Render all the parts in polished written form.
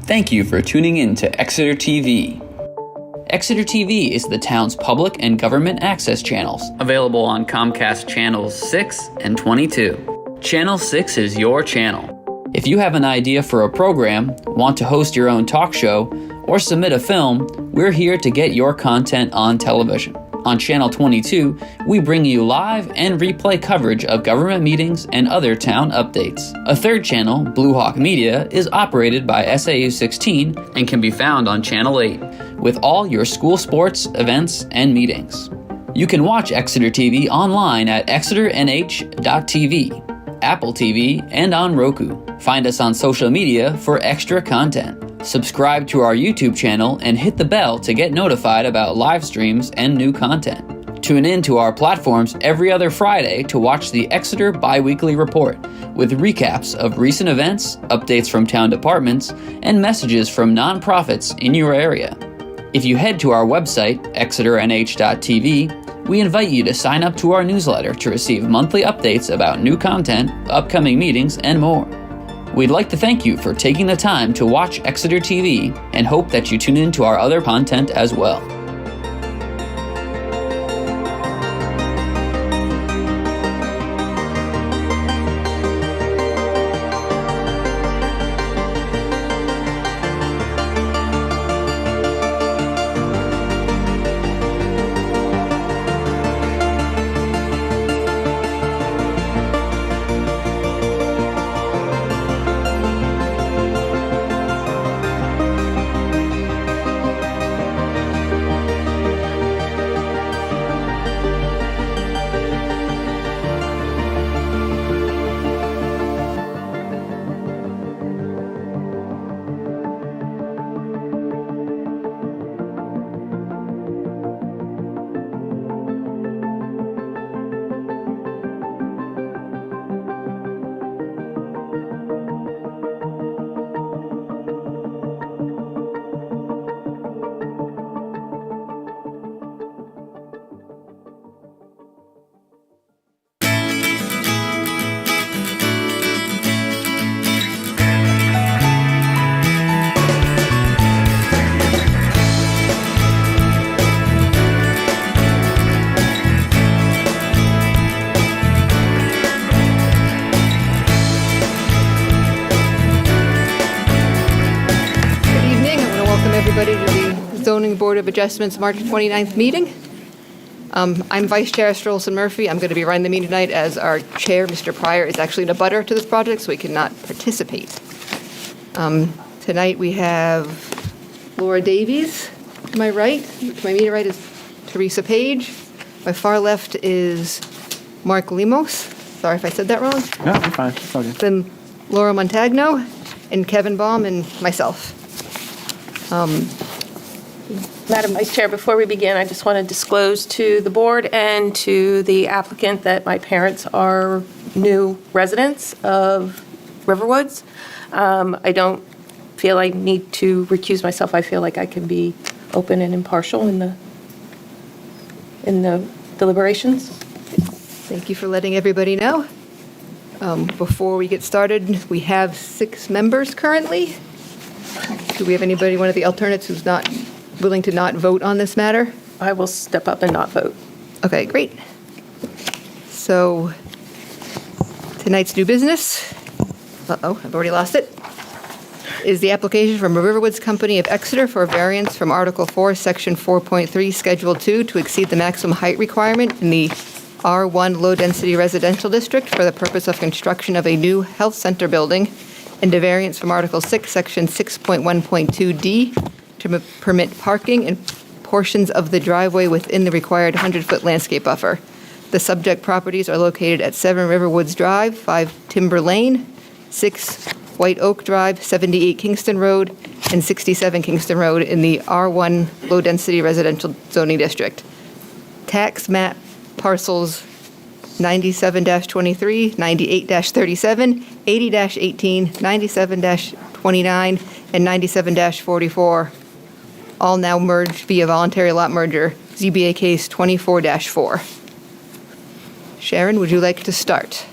Thank you for tuning in to Exeter TV. Exeter TV is the town's public and government access channels, available on Comcast Channels 6 and 22. Channel 6 is your channel. If you have an idea for a program, want to host your own talk show, or submit a film, we're here to get your content on television. On Channel 22, we bring you live and replay coverage of government meetings and other town updates. A third channel, Blue Hawk Media, is operated by SAU 16 and can be found on Channel 8, with all your school sports, events, and meetings. You can watch Exeter TV online at exeternh.tv, Apple TV, and on Roku. Find us on social media for extra content. Subscribe to our YouTube channel and hit the bell to get notified about live streams and new content. Tune in to our platforms every other Friday to watch the Exeter Biweekly Report with recaps of recent events, updates from town departments, and messages from nonprofits in your area. If you head to our website, exeternh.tv, we invite you to sign up to our newsletter to receive monthly updates about new content, upcoming meetings, and more. We'd like to thank you for taking the time to watch Exeter TV and hope that you tune in to our other content as well. Everybody to the Zoning Board of Adjustments March 29th meeting. I'm Vice Chair Strolson Murphy. I'm going to be running the meeting tonight as our chair, Mr. Pryor, is actually in a butter to this project, so he cannot participate. Tonight we have Laura Davies to my right. To my immediate right is Teresa Page. My far left is Mark Lemos. Sorry if I said that wrong. No, you're fine. It's okay. Then Laura Montagno and Kevin Baum and myself. Madam Vice Chair, before we begin, I just want to disclose to the board and to the applicant that my parents are new residents of Riverwoods. I don't feel I need to recuse myself. I feel like I can be open and impartial in the deliberations. Thank you for letting everybody know. Before we get started, we have 6 members currently. Do we have anybody, one of the alternates, who's not willing to not vote on this matter? I will step up and not vote. Okay, great. So tonight's new business, I've already lost it, is the application from Riverwoods Company of Exeter for a variance from Article 4, Section 4.3, Schedule 2 to exceed the maximum height requirement in the R1 low-density residential district for the purpose of construction of a new health center building, and a variance from Article 6, Section 6.1.2D to permit parking in portions of the driveway within the required 100-foot landscape buffer. The subject properties are located at 7 Riverwoods Drive, 5 Timber Lane, 6 White Oak Drive, 78 Kingston Road, and 67 Kingston Road in the R1 low-density residential zoning district. Tax map parcels 97-23, 98-37, 80-18, 97-29, and 97-44, all now merged via voluntary lot merger, ZBA case 24-4. Sharon, would you like to start?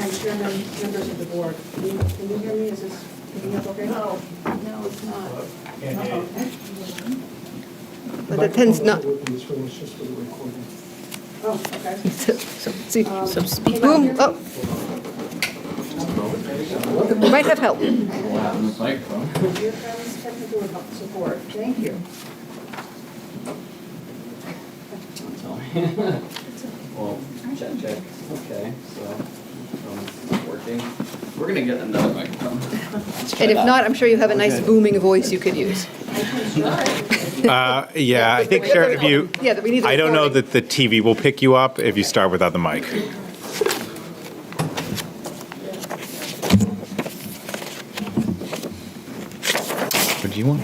Madam Chairman, board. Can you hear me? Is this picking up okay? No, it's not. But that tends not, It's just for the recording. Oh, okay. see, So speak. boom, oh. We might have help. Here comes technical support. Thank you. Well, check. Okay, so it's not working. We're gonna get another microphone. And if not, I'm sure you have a nice booming voice you could use. Yeah, I think, Sharon, if you, Yeah, that we need the I don't know recording. that the TV will pick you up if you start without the mic. What do you want?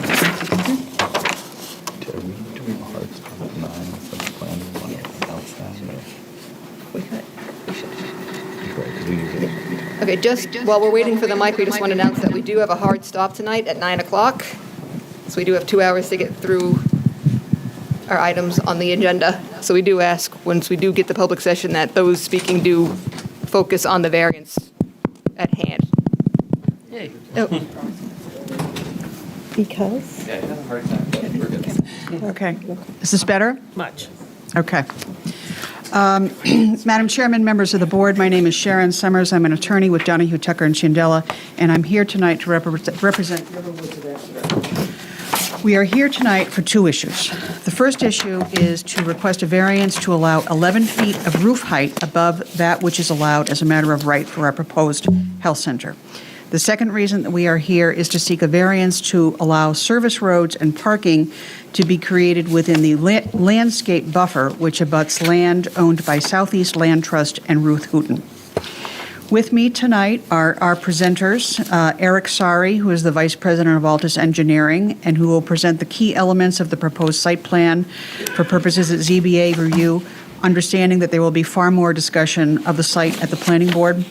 Okay, just while we're waiting for the mic, we just want to announce that we do have a hard stop tonight at 9 o'clock. So we do have 2 hours to get through our items on the agenda. So we do ask, once we do get the public session, that those speaking do focus on the variance at hand. Yay. Oh, Because? Yeah, I had a hard time, but we're good. Okay. Is this better? Much. Okay. Madam Chairman, members of the board, my name is Sharon Summers. I'm an attorney with Donahue, Tucker, and Chandela, and I'm here tonight to represent Riverwoods of Exeter. We are here tonight for two issues. The first issue is to request a variance to allow 11 feet of roof height above that which is allowed as a matter of right for our proposed health center. The second reason that we are here is to seek a variance to allow service roads and parking to be created within the landscape buffer, which abuts land owned by Southeast Land Trust and Ruth Hooten. With me tonight are our presenters, Eric Sari, who is the Vice President of Altus Engineering, and who will present the key elements of the proposed site plan for purposes of ZBA review, understanding that there will be far more discussion of the site at the planning board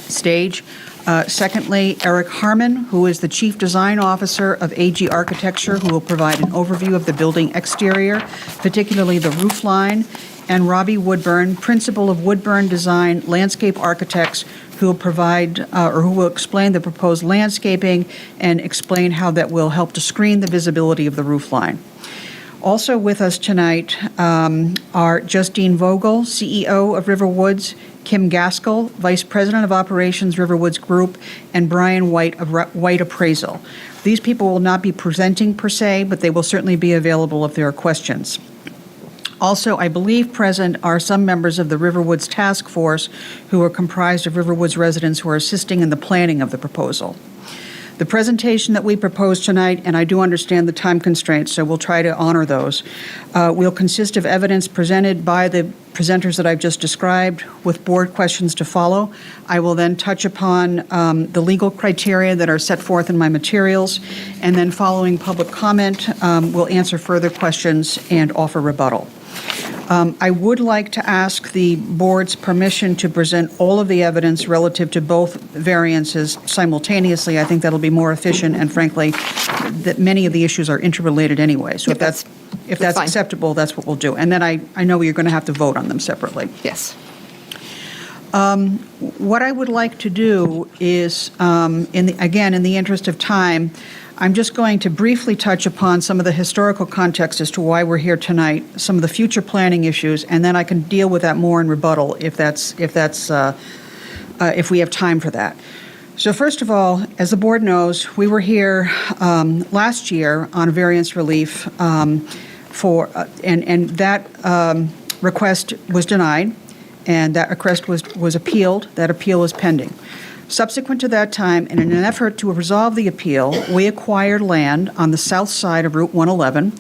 stage. Secondly, Eric Harmon, who is the Chief Design Officer of AG Architecture, who will provide an overview of the building exterior, particularly the roof line, and Robbie Woodburn, Principal of Woodburn Design Landscape Architects, who will provide, or who will explain the proposed landscaping and explain how that will help to screen the visibility of the roof line. Also with us tonight are Justine Vogel, CEO of Riverwoods, Kim Gaskell, Vice President of Operations, Riverwoods Group, and Brian White of White Appraisal. These people will not be presenting per se, but they will certainly be available if there are questions. Also, I believe present are some members of the Riverwoods Task Force who are comprised of Riverwoods residents who are assisting in the planning of the proposal. The presentation that we propose tonight, and I do understand the time constraints, so we'll try to honor those, will consist of evidence presented by the presenters that I've just described with board questions to follow. I will then touch upon the legal criteria that are set forth in my materials, and then following public comment, we'll answer further questions and offer rebuttal. I would like to ask the board's permission to present all of the evidence relative to both variances simultaneously. I think that'll be more efficient, and frankly, that many of the issues are interrelated anyway. So Yep, if that's fine. acceptable, that's what we'll do. And then I know you're going to have to vote on them separately. yes. What I would like to do is, in the interest of time, I'm just going to briefly touch upon some of the historical context as to why we're here tonight, some of the future planning issues, and then I can deal with that more in rebuttal if we have time for that. So first of all, as the board knows, we were here last year on a variance relief and that request was denied, and that request was appealed. That appeal is pending. Subsequent to that time, and in an effort to resolve the appeal, we acquired land on the south side of Route 111.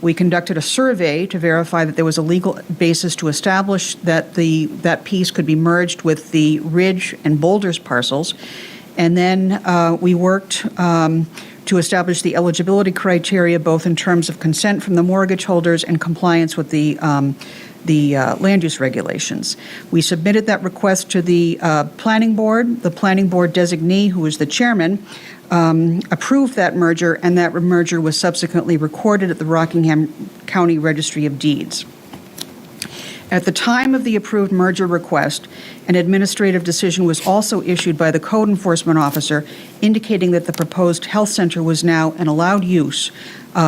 We conducted a survey to verify that there was a legal basis to establish that that piece could be merged with the Ridge and Boulders parcels. And then we worked to establish the eligibility criteria, both in terms of consent from the mortgage holders and compliance with the land use regulations. We submitted that request to the planning board. The planning board designee, who was the chairman, approved that merger, and that merger was subsequently recorded at the Rockingham County Registry of Deeds. At the time of the approved merger request, an administrative decision was also issued by the code enforcement officer indicating that the proposed health center was now an allowed use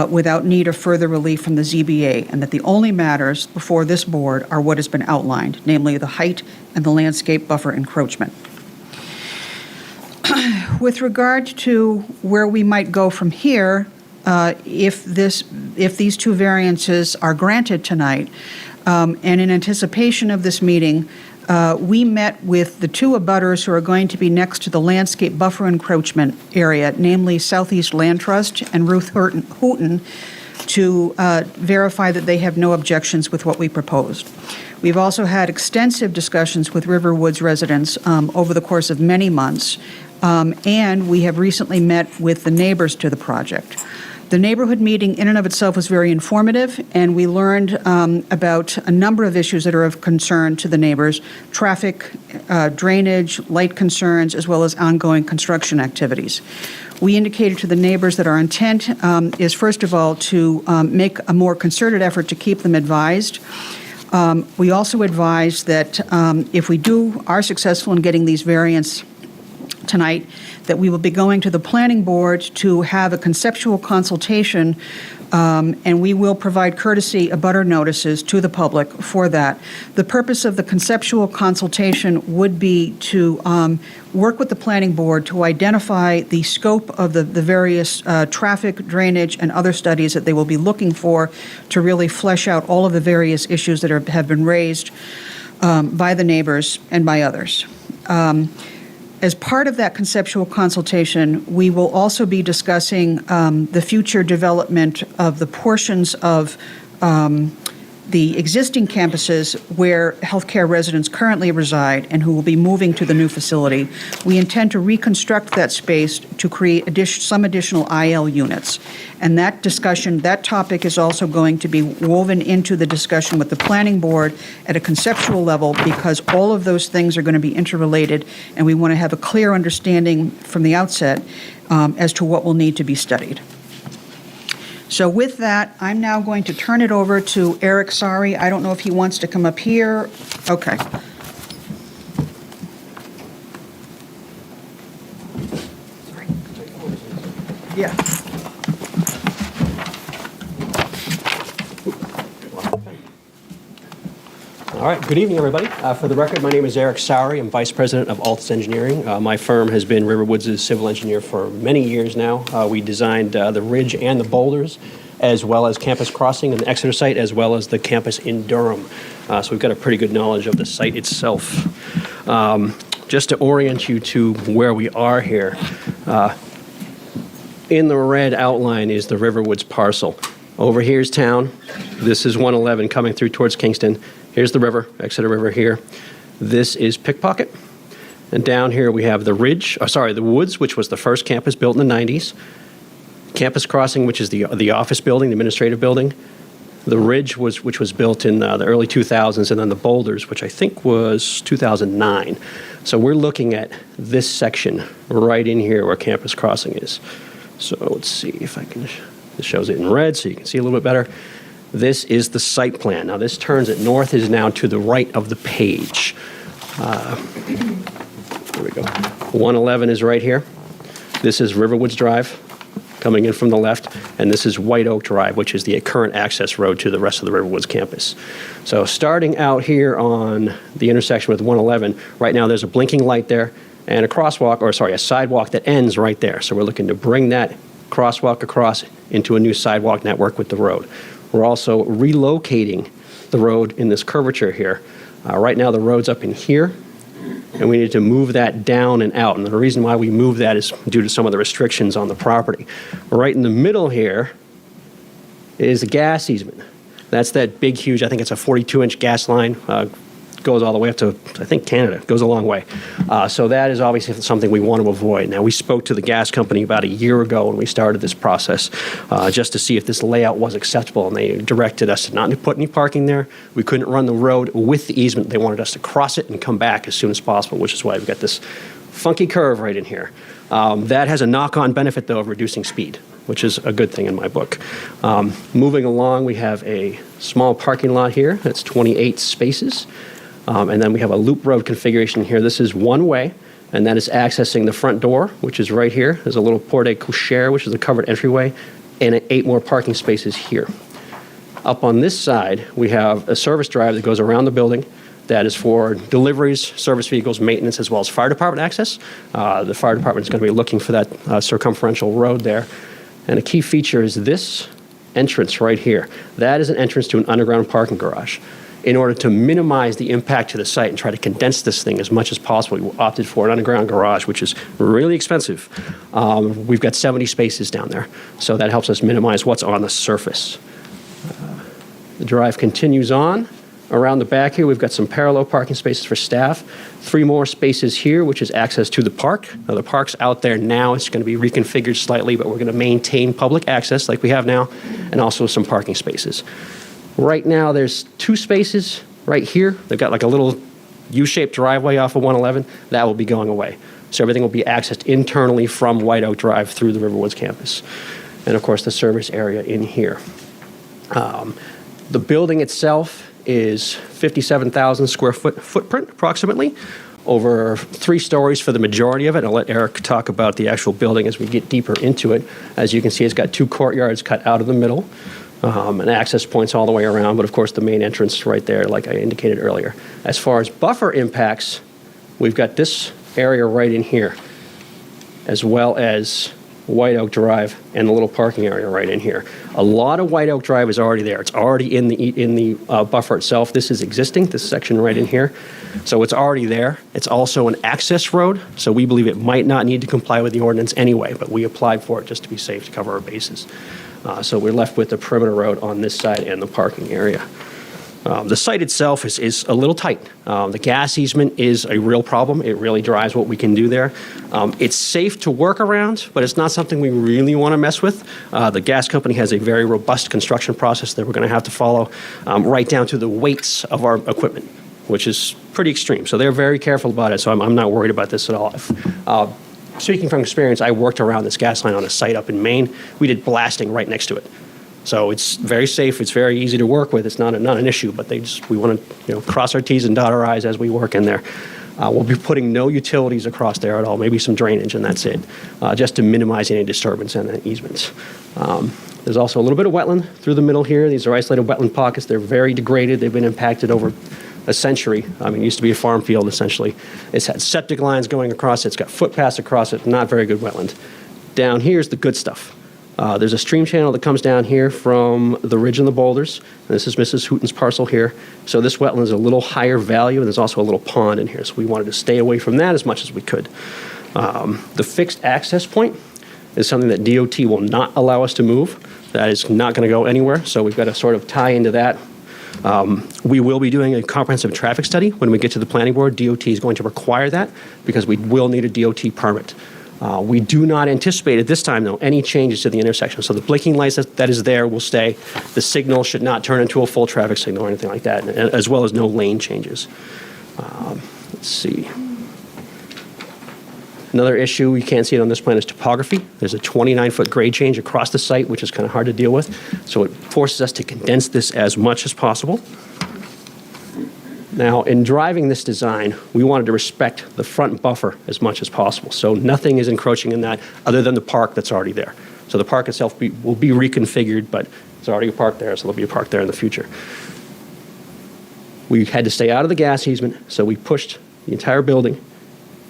without need of further relief from the ZBA, and that the only matters before this board are what has been outlined, namely the height and the landscape buffer encroachment. With regard to where we might go from here, if these two variances are granted tonight, and in anticipation of this meeting, we met with the two abutters who are going to be next to the landscape buffer encroachment area, namely Southeast Land Trust and Ruth Houghton, to verify that they have no objections with what we proposed. We've also had extensive discussions with Riverwoods residents over the course of many months, and we have recently met with the neighbors to the project. The neighborhood meeting in and of itself was very informative, and we learned about a number of issues that are of concern to the neighbors: traffic, drainage, light concerns, as well as ongoing construction activities. We indicated to the neighbors that our intent is, first of all, to make a more concerted effort to keep them advised. We also advised that if we are successful in getting these variants tonight, that we will be going to the planning board to have a conceptual consultation, and we will provide courtesy abutter notices to the public for that. The purpose of the conceptual consultation would be to work with the planning board to identify the scope of the various traffic, drainage, and other studies that they will be looking for to really flesh out all of the various issues that have been raised by the neighbors and by others. As part of that conceptual consultation, we will also be discussing the future development of the portions of the existing campuses where healthcare residents currently reside and who will be moving to the new facility. We intend to reconstruct that space to create some additional IL units. And that discussion, that topic is also going to be woven into the discussion with the planning board at a conceptual level, because all of those things are going to be interrelated, and we want to have a clear understanding from the outset as to what will need to be studied. So with that, I'm now going to turn it over to Eric Sari. I don't know if he wants to come up here. Okay. Yeah. All right, good evening, everybody. For the record, my name is Eric Sari. I'm Vice President of Altus Engineering. My firm has been Riverwoods' civil engineer for many years now. We designed the ridge and the boulders, as well as Campus Crossing and the Exeter site, as well as the campus in Durham. So we've got a pretty good knowledge of the site itself. Just to orient you to where we are here, in the red outline is the Riverwoods parcel. Over here's town. This is 111 coming through towards Kingston. Here's the river, Exeter River here. This is Pickpocket. And down here we have the the Woods, which was the first campus built in the 90s. Campus Crossing, which is the office building, the administrative building. The Ridge, which was built in the early 2000s, and then the Boulders, which I think was 2009. So we're looking at this section right in here where Campus Crossing is. So let's see if I can, this shows it in red so you can see a little bit better. This is the site plan. Now this turns it north, is now to the right of the page. There we go. 111 is right here. This is Riverwoods Drive coming in from the left, and this is White Oak Drive, which is the current access road to the rest of the Riverwoods campus. So starting out here on the intersection with 111, right now there's a blinking light there and a sidewalk that ends right there. So we're looking to bring that crosswalk across into a new sidewalk network with the road. We're also relocating the road in this curvature here. Right now the road's up in here, and we need to move that down and out. And the reason why we move that is due to some of the restrictions on the property. Right in the middle here is the gas easement. That's that big, huge, I think it's a 42-inch gas line, goes all the way up to, I think, Canada, goes a long way. So that is obviously something we want to avoid. Now, we spoke to the gas company about a year ago when we started this process, just to see if this layout was acceptable, and they directed us to not put any parking there. We couldn't run the road with the easement. They wanted us to cross it and come back as soon as possible, which is why we've got this funky curve right in here. That has a knock-on benefit, though, of reducing speed. which is a good thing in my book. Moving along, we have a small parking lot here. That's 28 spaces. And then we have a loop road configuration here. This is one way, and that is accessing the front door, which is right here. There's a little porte cochere, which is a covered entryway, and 8 more parking spaces here. Up on this side, we have a service drive that goes around the building that is for deliveries, service vehicles, maintenance, as well as fire department access. The fire department is going to be looking for that circumferential road there. And a key feature is this entrance right here. That is an entrance to an underground parking garage. In order to minimize the impact to the site and try to condense this thing as much as possible, we opted for an underground garage, which is really expensive. We've got 70 spaces down there, so that helps us minimize what's on the surface. The drive continues on. Around the back here, we've got some parallel parking spaces for staff. 3 more spaces here, which is access to the park. Now, the park's out there now. It's going to be reconfigured slightly, but we're going to maintain public access like we have now, and also some parking spaces. Right now, there's 2 spaces right here. They've got like a little U-shaped driveway off of 111. That will be going away. So everything will be accessed internally from White Oak Drive through the Riverwoods campus. And of course, the service area in here. The building itself is 57,000 square foot footprint, approximately, over 3 stories for the majority of it. I'll let Eric talk about the actual building as we get deeper into it. As you can see, it's got 2 courtyards cut out of the middle, and access points all the way around, but of course the main entrance right there, like I indicated earlier. As far as buffer impacts, we've got this area right in here, as well as White Oak Drive and the little parking area right in here. A lot of White Oak Drive is already there. It's already in the buffer itself. This is existing, this section right in here. So it's already there. It's also an access road, so we believe it might not need to comply with the ordinance anyway, but we applied for it just to be safe to cover our bases. So we're left with the perimeter road on this side and the parking area. The site itself is a little tight. The gas easement is a real problem. It really drives what we can do there. It's safe to work around, but it's not something we really want to mess with. The gas company has a very robust construction process that we're going to have to follow, right down to the weights of our equipment, which is pretty extreme. So they're very careful about it, so I'm not worried about this at all. Speaking from experience, I worked around this gas line on a site up in Maine. We did blasting right next to it. So it's very safe. It's very easy to work with. It's not an issue, but we want to cross our T's and dot our I's as we work in there. We'll be putting no utilities across there at all, maybe some drainage, and that's it, just to minimize any disturbance in the easements. There's also a little bit of wetland through the middle here. These are isolated wetland pockets. They're very degraded. They've been impacted over a century. I mean, it used to be a farm field, essentially. It's had septic lines going across it. It's got footpaths across it. Not very good wetland. Down here's the good stuff. There's a stream channel that comes down here from the ridge and the boulders. And this is Mrs. Hooten's parcel here. So this wetland is a little higher value, and there's also a little pond in here. So we wanted to stay away from that as much as we could. The fixed access point is something that DOT will not allow us to move. That is not going to go anywhere. So we've got to sort of tie into that. We will be doing a comprehensive traffic study when we get to the planning board. DOT is going to require that because we will need a DOT permit. We do not anticipate at this time, though, any changes to the intersection. So the blinking lights that is there will stay. The signal should not turn into a full traffic signal or anything like that, as well as no lane changes. Let's see. Another issue, you can't see it on this plan, is topography. There's a 29-foot grade change across the site, which is kind of hard to deal with. So it forces us to condense this as much as possible. Now, in driving this design, we wanted to respect the front buffer as much as possible. So nothing is encroaching in that other than the park that's already there. So the park itself will be reconfigured, but it's already a park there, so there'll be a park there in the future. We had to stay out of the gas easement, so we pushed the entire building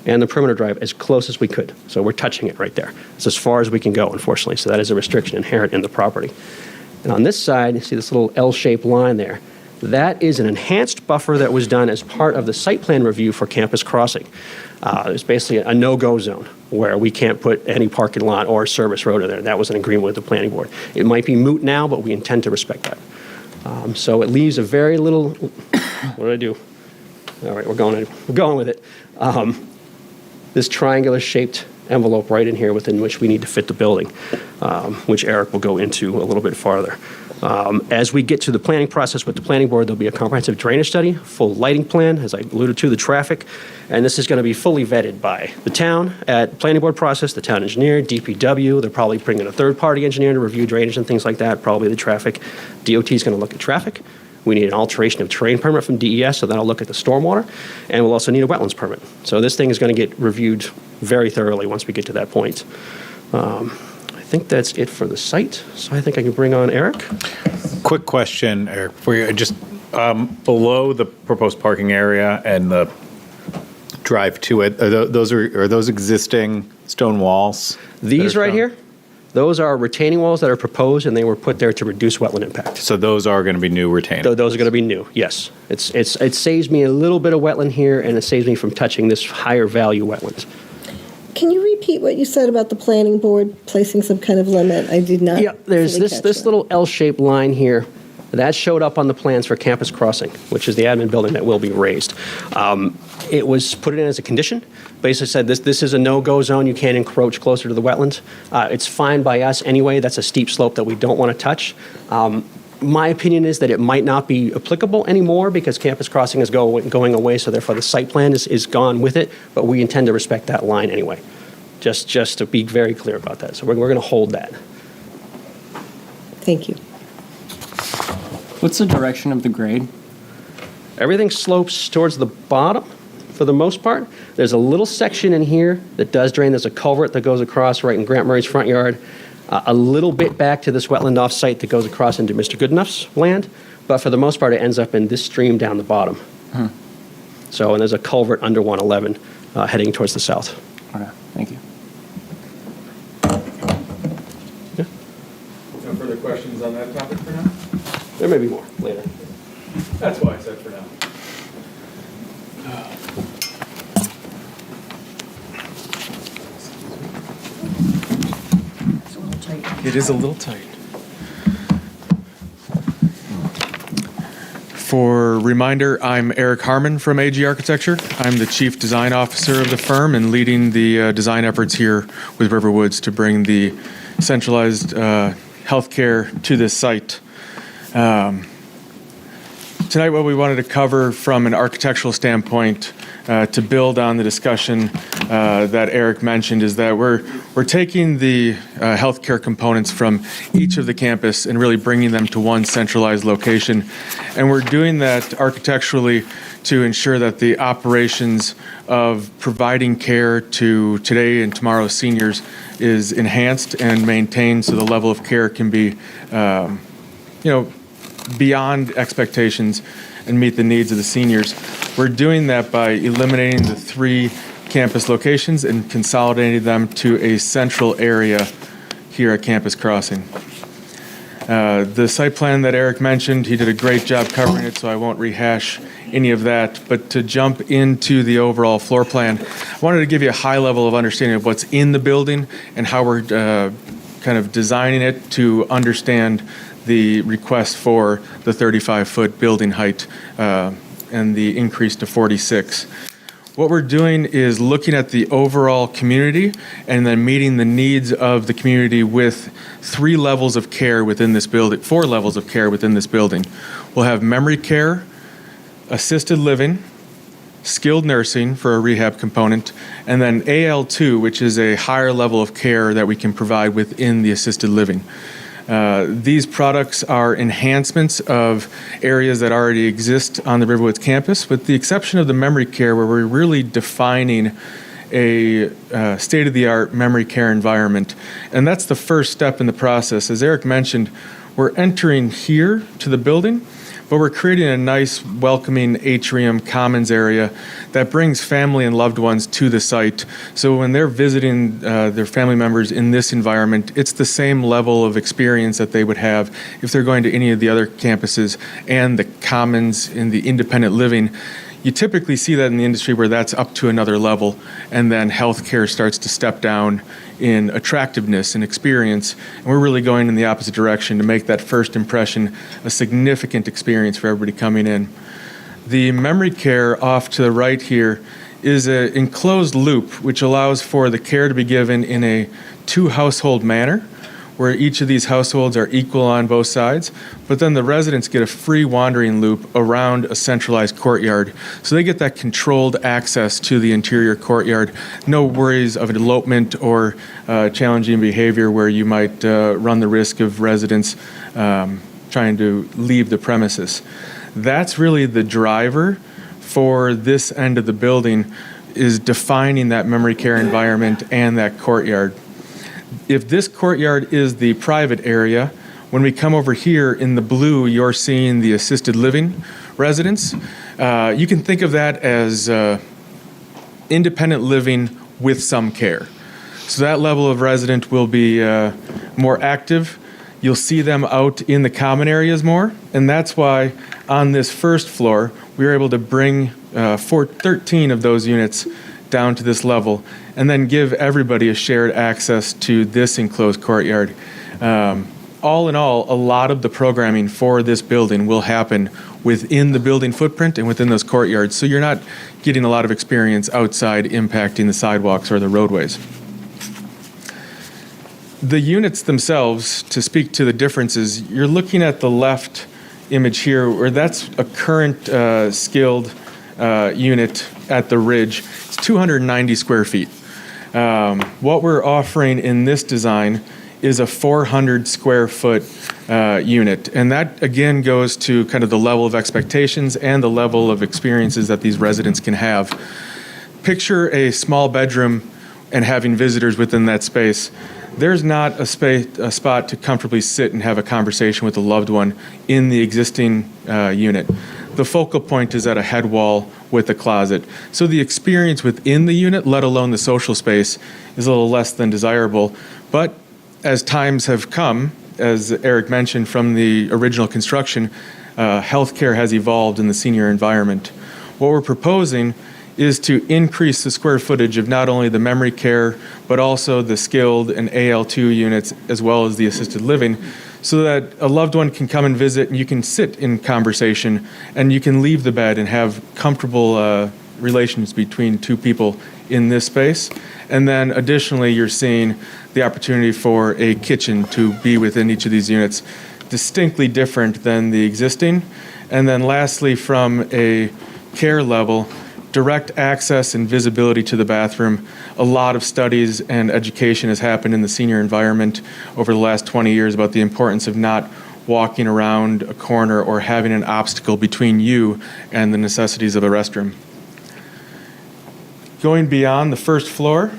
and the perimeter drive as close as we could. So we're touching it right there. It's as far as we can go, unfortunately. So that is a restriction inherent in the property. And on this side, you see this little L-shaped line there. That is an enhanced buffer that was done as part of the site plan review for Campus Crossing. It's basically a no-go zone where we can't put any parking lot or service road in there. That was an agreement with the planning board. It might be moot now, but we intend to respect that. So it leaves a very little. What did I do? All right, we're going with it. This triangular-shaped envelope right in here within which we need to fit the building, which Eric will go into a little bit farther. As we get to the planning process with the planning board, there'll be a comprehensive drainage study, full lighting plan, as I alluded to, the traffic, and this is going to be fully vetted by the town at planning board process, the town engineer, DPW. They're probably bringing a third-party engineer to review drainage and things like that, probably the traffic. DOT is going to look at traffic. We need an alteration of terrain permit from DES, so that'll look at the stormwater, and we'll also need a wetlands permit. So this thing is going to get reviewed very thoroughly once we get to that point. I think that's it for the site, so I think I can bring on Eric. Quick question, Eric, for you, just below the proposed parking area and the drive to it, are those existing stone walls? These that are right shown? here, those are retaining walls that are proposed, and they were put there to reduce wetland impact. So those are going to be new retained? Those are going to be new, yes. It saves me a little bit of wetland here, and it saves me from touching this higher value wetland. Can you repeat what you said about the planning board placing some kind of limit? I did not. Yeah, there's fully this catch that. little L-shaped line here. That showed up on the plans for Campus Crossing, which is the admin building that will be raised. It was put in as a condition. Basically said this is a no-go zone. You can't encroach closer to the wetlands. It's fine by us anyway. That's a steep slope that we don't want to touch. My opinion is that it might not be applicable anymore because Campus Crossing is going away, so therefore the site plan is gone with it, but we intend to respect that line anyway. Just to be very clear about that. So we're going to hold that. Thank you. What's the direction of the grade? Everything slopes towards the bottom for the most part. There's a little section in here that does drain. There's a culvert that goes across right in Grant Murray's front yard. A little bit back to this wetland off-site that goes across into Mr. Goodenough's land. But for the most part, it ends up in this stream down the bottom. So, and there's a culvert under 111 heading towards the south. Okay, thank you. No further questions on that topic for now? There may be more later. That's why I said for now. It is a little tight. For reminder, I'm Eric Harmon from AG Architecture. I'm the Chief Design Officer of the firm and leading the design efforts here with Riverwoods to bring the centralized healthcare to this site. Tonight, what we wanted to cover from an architectural standpoint to build on the discussion that Eric mentioned is that we're taking the healthcare components from each of the campus and really bringing them to one centralized location. And we're doing that architecturally to ensure that the operations of providing care to today and tomorrow's seniors is enhanced and maintained so the level of care can be, beyond expectations and meet the needs of the seniors. We're doing that by eliminating the 3 campus locations and consolidating them to a central area here at Campus Crossing. The site plan that Eric mentioned, he did a great job covering it, so I won't rehash any of that. But to jump into the overall floor plan, I wanted to give you a high level of understanding of what's in the building and how we're kind of designing it to understand the request for the 35-foot building height and the increase to 46. What we're doing is looking at the overall community and then meeting the needs of the community with 3 levels of care within this building, 4 levels of care within this building. We'll have memory care, assisted living, skilled nursing for a rehab component, and then AL2, which is a higher level of care that we can provide within the assisted living. These products are enhancements of areas that already exist on the Riverwoods campus, with the exception of the memory care, where we're really defining a state-of-the-art memory care environment. And that's the first step in the process. As Eric mentioned, we're entering here to the building, but we're creating a nice, welcoming atrium commons area that brings family and loved ones to the site. So when they're visiting their family members in this environment, it's the same level of experience that they would have if they're going to any of the other campuses and the commons in the independent living. You typically see that in the industry where that's up to another level, and then healthcare starts to step down in attractiveness and experience. And we're really going in the opposite direction to make that first impression a significant experience for everybody coming in. The memory care off to the right here is an enclosed loop which allows for the care to be given in a 2-household manner, where each of these households are equal on both sides, but then the residents get a free wandering loop around a centralized courtyard. So they get that controlled access to the interior courtyard. No worries of elopement or challenging behavior where you might run the risk of residents trying to leave the premises. That's really the driver for this end of the building, is defining that memory care environment and that courtyard. If this courtyard is the private area, when we come over here in the blue, you're seeing the assisted living residents. You can think of that as independent living with some care. So that level of resident will be more active. You'll see them out in the common areas more, and that's why on this first floor, we were able to bring 13 of those units down to this level, and then give everybody a shared access to this enclosed courtyard. All in all, a lot of the programming for this building will happen within the building footprint and within those courtyards, so you're not getting a lot of experience outside impacting the sidewalks or the roadways. The units themselves, to speak to the differences, you're looking at the left image here, where that's a current skilled unit at the ridge. It's 290 square feet. What we're offering in this design is a 400 square foot unit. And that, again, goes to kind of the level of expectations and the level of experiences that these residents can have. Picture a small bedroom and having visitors within that space. There's not a spot to comfortably sit and have a conversation with a loved one in the existing unit. The focal point is at a head wall with a closet. So the experience within the unit, let alone the social space, is a little less than desirable. But as times have come, as Eric mentioned from the original construction, healthcare has evolved in the senior environment. What we're proposing is to increase the square footage of not only the memory care, but also the skilled and AL2 units, as well as the assisted living, so that a loved one can come and visit and you can sit in conversation and you can leave the bed and have comfortable relations between two people in this space. And then additionally, you're seeing the opportunity for a kitchen to be within each of these units, distinctly different than the existing. And then lastly, from a care level, direct access and visibility to the bathroom. A lot of studies and education has happened in the senior environment over the last 20 years about the importance of not walking around a corner or having an obstacle between you and the necessities of a restroom. Going beyond the first floor,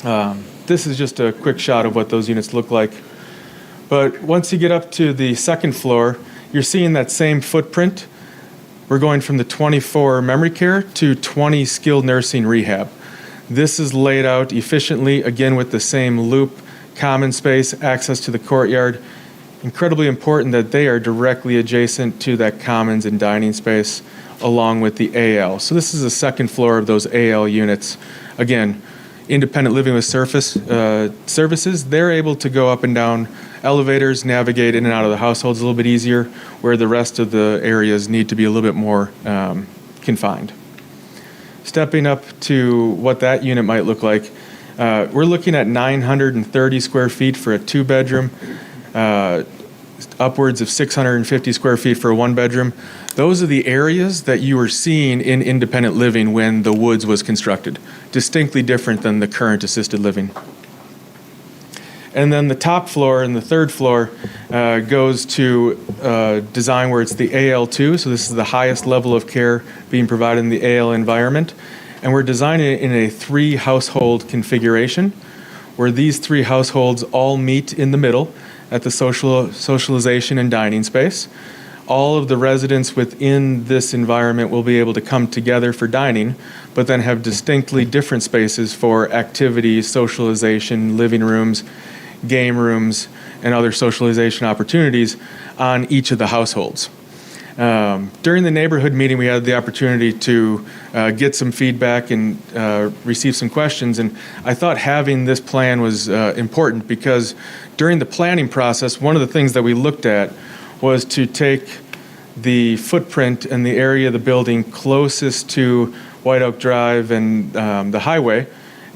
this is just a quick shot of what those units look like. But once you get up to the second floor, you're seeing that same footprint. We're going from the 24 memory care to 20 skilled nursing rehab. This is laid out efficiently, again with the same loop, common space, access to the courtyard. Incredibly important that they are directly adjacent to that commons and dining space along with the AL. So this is the second floor of those AL units. Again, independent living with services, they're able to go up and down elevators, navigate in and out of the households a little bit easier, where the rest of the areas need to be a little bit more confined. Stepping up to what that unit might look like, we're looking at 930 square feet for a two-bedroom, upwards of 650 square feet for a one-bedroom. Those are the areas that you were seeing in independent living when the Woods was constructed, distinctly different than the current assisted living. And then the top floor and the third floor goes to design where it's the AL2, so this is the highest level of care being provided in the AL environment. And we're designing it in a 3-household configuration, where these 3 households all meet in the middle at the socialization and dining space. All of the residents within this environment will be able to come together for dining, but then have distinctly different spaces for activities, socialization, living rooms, game rooms, and other socialization opportunities on each of the households. During the neighborhood meeting, we had the opportunity to get some feedback and receive some questions, and I thought having this plan was important because during the planning process, one of the things that we looked at was to take the footprint and the area of the building closest to White Oak Drive and the highway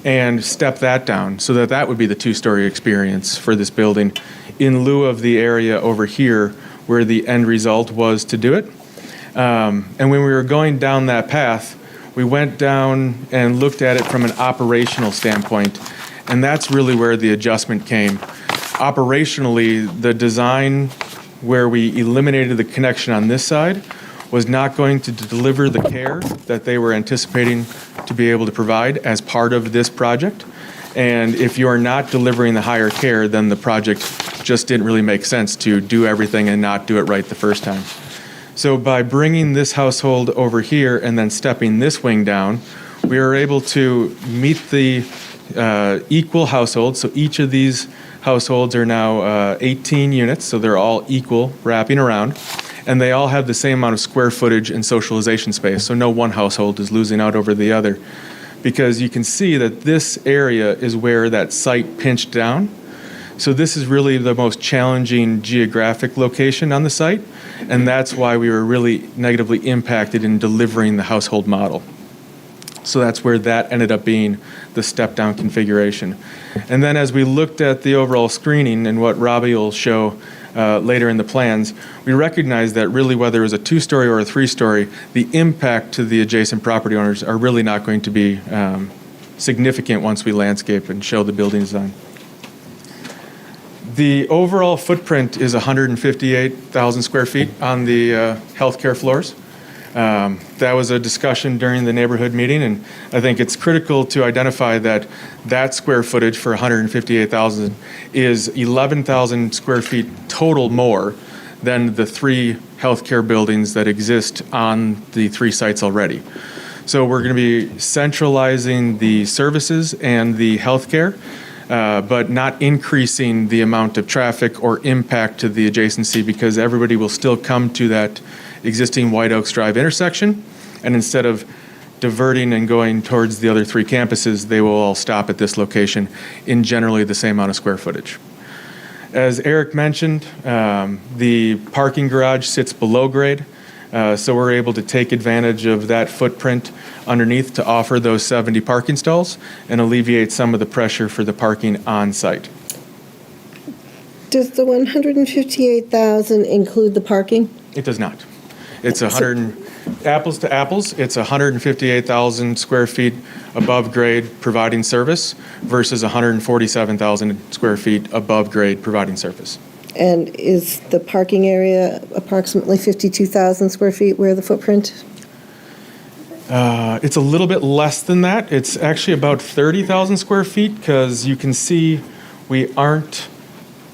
and step that down so that that would be the two-story experience for this building in lieu of the area over here where the end result was to do it. And when we were going down that path, we went down and looked at it from an operational standpoint, and that's really where the adjustment came. Operationally, the design where we eliminated the connection on this side was not going to deliver the care that they were anticipating to be able to provide as part of this project. And if you're not delivering the higher care, then the project just didn't really make sense to do everything and not do it right the first time. So by bringing this household over here and then stepping this wing down, we are able to meet the equal households. So each of these households are now 18 units, so they're all equal wrapping around. And they all have the same amount of square footage and socialization space, so no one household is losing out over the other. Because you can see that this area is where that site pinched down. So this is really the most challenging geographic location on the site, and that's why we were really negatively impacted in delivering the household model. So that's where that ended up being the step-down configuration. And then as we looked at the overall screening and what Robbie will show later in the plans, we recognized that really whether it was a two-story or a three-story, the impact to the adjacent property owners are really not going to be significant once we landscape and show the building design. The overall footprint is 158,000 square feet on the healthcare floors. That was a discussion during the neighborhood meeting, and I think it's critical to identify that that square footage for 158,000 is 11,000 square feet total more than the three healthcare buildings that exist on the three sites already. So we're going to be centralizing the services and the healthcare, but not increasing the amount of traffic or impact to the adjacency because everybody will still come to that existing White Oaks Drive intersection, and instead of diverting and going towards the other three campuses, they will all stop at this location in generally the same amount of square footage. As Eric mentioned, the parking garage sits below grade, so we're able to take advantage of that footprint underneath to offer those 70 parking stalls and alleviate some of the pressure for the parking on site. Does the 158,000 include the parking? It does not. It's apples to apples, it's 158,000 square feet above grade providing service versus 147,000 square feet above grade providing service. And is the parking area approximately 52,000 square feet where the footprint? It's a little bit less than that. It's actually about 30,000 square feet because you can see we aren't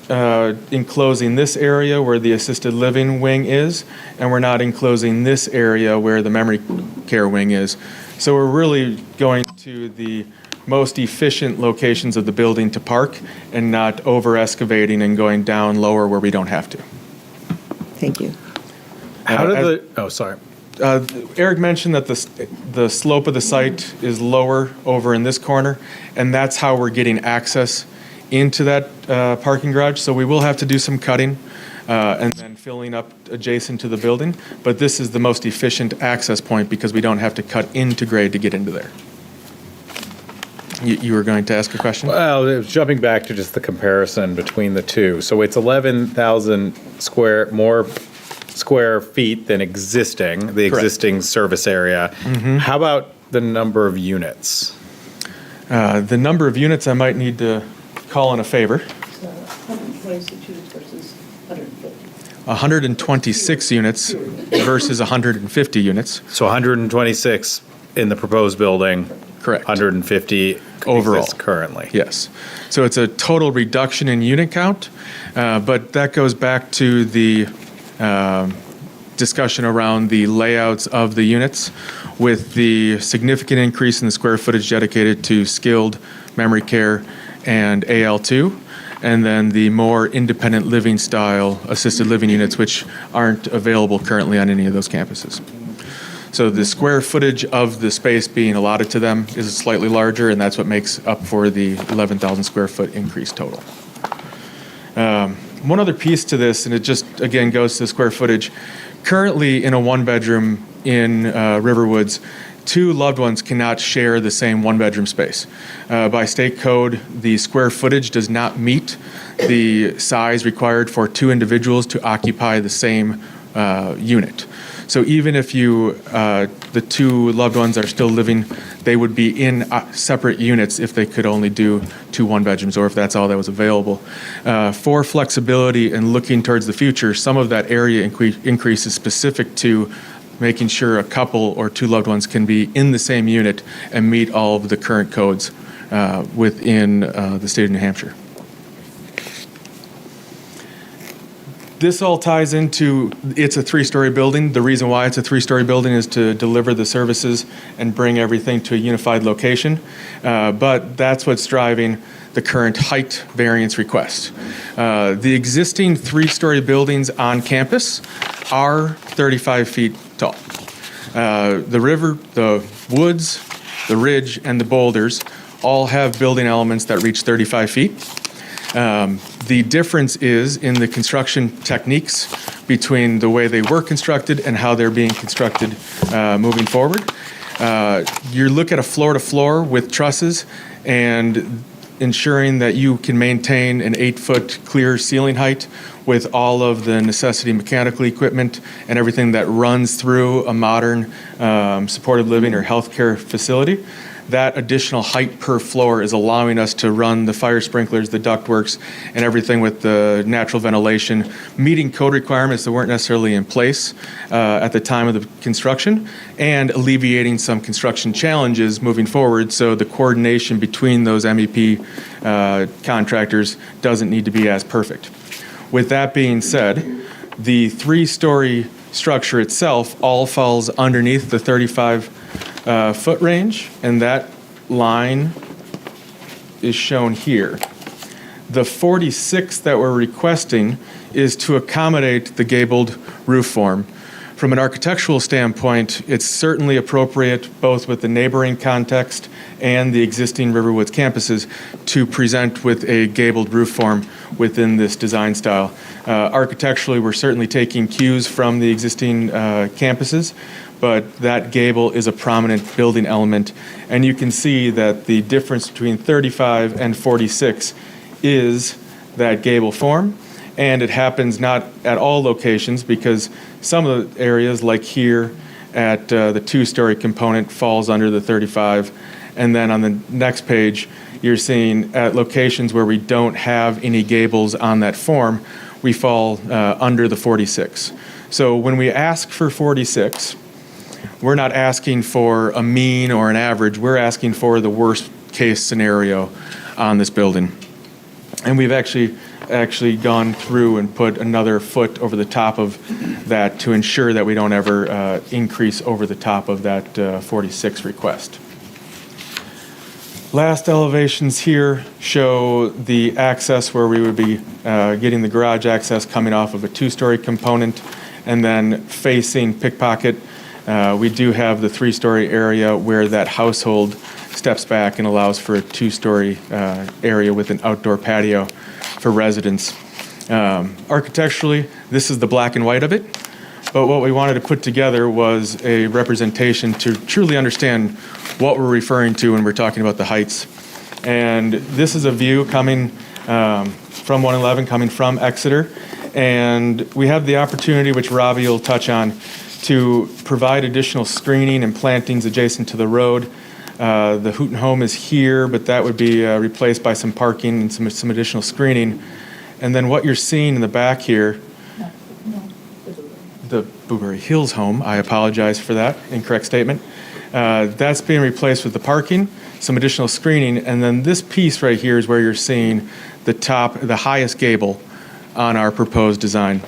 enclosing this area where the assisted living wing is, and we're not enclosing this area where the memory care wing is. So we're really going to the most efficient locations of the building to park and not over excavating and going down lower where we don't have to. Thank you. How did sorry. Eric mentioned that the slope of the site is lower over in this corner, and that's how we're getting access into that parking garage. So we will have to do some cutting and then filling up adjacent to the building, but this is the most efficient access point because we don't have to cut into grade to get into there. You were going to ask a question? Well, it was jumping back to just the comparison between the two. So it's 11,000 more square feet than the existing service area. Mm-hmm. How about the number of units? The number of units I might need to call in a favor. 126 units versus 150. 126 units versus 150 units. So 126 in the proposed building. Correct. 150 overall exists currently. Yes. So it's a total reduction in unit count, but that goes back to the discussion around the layouts of the units with the significant increase in the square footage dedicated to skilled memory care and AL2, and then the more independent living style assisted living units, which aren't available currently on any of those campuses. So the square footage of the space being allotted to them is slightly larger, and that's what makes up for the 11,000 square foot increase total. One other piece to this, and it just, again, goes to the square footage. Currently, in a one-bedroom in Riverwoods, two loved ones cannot share the same one-bedroom space. By state code, the square footage does not meet the size required for two individuals to occupy the same unit. So even if the two loved ones are still living, they would be in separate units if they could only do two one-bedrooms, or if that's all that was available. For flexibility and looking towards the future, some of that area increase is specific to making sure a couple or two loved ones can be in the same unit and meet all of the current codes within the state of New Hampshire. This all ties into, it's a three-story building. The reason why it's a three-story building is to deliver the services and bring everything to a unified location. But that's what's driving the current height variance request. The existing three-story buildings on campus are 35 feet tall. The river, the woods, the ridge, and the boulders all have building elements that reach 35 feet. The difference is in the construction techniques between the way they were constructed and how they're being constructed moving forward. You look at a floor-to-floor with trusses and ensuring that you can maintain an 8-foot clear ceiling height with all of the necessity mechanical equipment and everything that runs through a modern supported living or healthcare facility. That additional height per floor is allowing us to run the fire sprinklers, the ductworks, and everything with the natural ventilation, meeting code requirements that weren't necessarily in place at the time of the construction, and alleviating some construction challenges moving forward, so the coordination between those MEP contractors doesn't need to be as perfect. With that being said, the three-story structure itself all falls underneath the 35-foot range, and that line is shown here. The 46 that we're requesting is to accommodate the gabled roof form. From an architectural standpoint, it's certainly appropriate, both with the neighboring context and the existing Riverwoods campuses, to present with a gabled roof form within this design style. Architecturally, we're certainly taking cues from the existing campuses, but that gable is a prominent building element. And you can see that the difference between 35 and 46 is that gable form. And it happens not at all locations, because some of the areas, like here at the two-story component, falls under the 35. And then on the next page, you're seeing at locations where we don't have any gables on that form, we fall under the 46. So when we ask for 46, we're not asking for a mean or an average. We're asking for the worst case scenario on this building. And we've actually gone through and put another foot over the top of that to ensure that we don't ever increase over the top of that 46 request. Last elevations here show the access where we would be getting the garage access coming off of a two-story component, and then facing Pickpocket. We do have the three-story area where that household steps back and allows for a two-story area with an outdoor patio for residents. Architecturally, this is the black and white of it, but what we wanted to put together was a representation to truly understand what we're referring to when we're talking about the heights. And this is a view coming from 111, coming from Exeter, and we have the opportunity, which Robbie will touch on, to provide additional screening and plantings adjacent to the road. The Hooten Home is here, but that would be replaced by some parking and some additional screening. And then what you're seeing in the back here, the Blueberry Hills Home, I apologize for that incorrect statement. That's being replaced with the parking, some additional screening, and then this piece right here is where you're seeing the highest gable on our proposed design.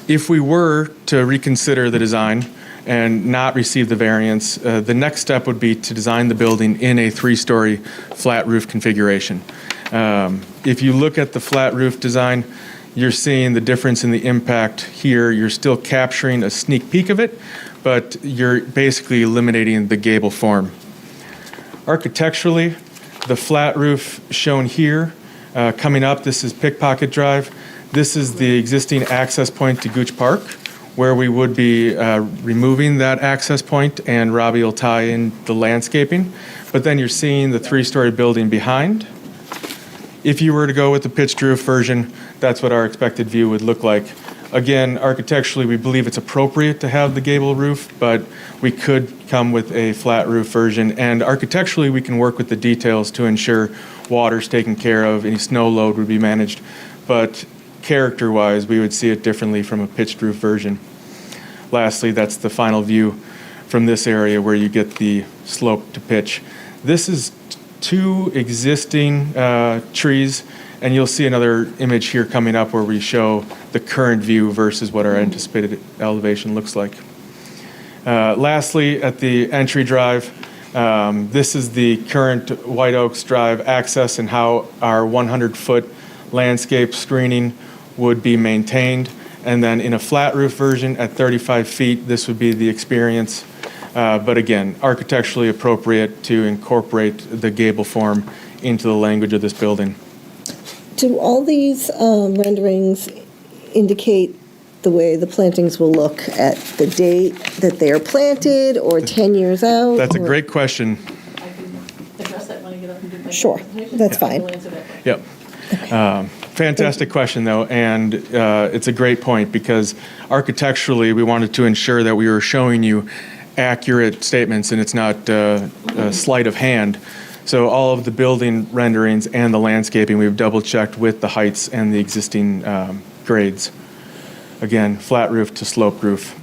If we were to reconsider the design and not receive the variance, the next step would be to design the building in a three-story flat roof configuration. If you look at the flat roof design, you're seeing the difference in the impact here. You're still capturing a sneak peek of it, but you're basically eliminating the gable form. Architecturally, the flat roof shown here, coming up, this is Pickpocket Drive. This is the existing access point to Gooch Park, where we would be removing that access point, and Robbie will tie in the landscaping. But then you're seeing the three-story building behind. If you were to go with the pitched roof version, that's what our expected view would look like. Again, architecturally, we believe it's appropriate to have the gable roof, but we could come with a flat roof version. And architecturally, we can work with the details to ensure water's taken care of, any snow load would be managed. But character-wise, we would see it differently from a pitched roof version. Lastly, that's the final view from this area where you get the slope to pitch. This is 2 existing trees, and you'll see another image here coming up where we show the current view versus what our anticipated elevation looks like. Lastly, at the entry drive, this is the current White Oaks Drive access and how our 100-foot landscape screening would be maintained. And then in a flat roof version at 35 feet, this would be the experience. But again, architecturally appropriate to incorporate the gable form into the language of this building. Do all these renderings indicate the way the plantings will look at the date that they are planted or 10 years out? That's a great question. I can address that when I get up and do my Sure, presentation. that's fine. I'll answer that. Yep. Fantastic question, though, and it's a great point because architecturally we wanted to ensure that we were showing you accurate statements and it's not a sleight of hand. So all of the building renderings and the landscaping, we've double-checked with the heights and the existing grades. Again, flat roof to slope roof.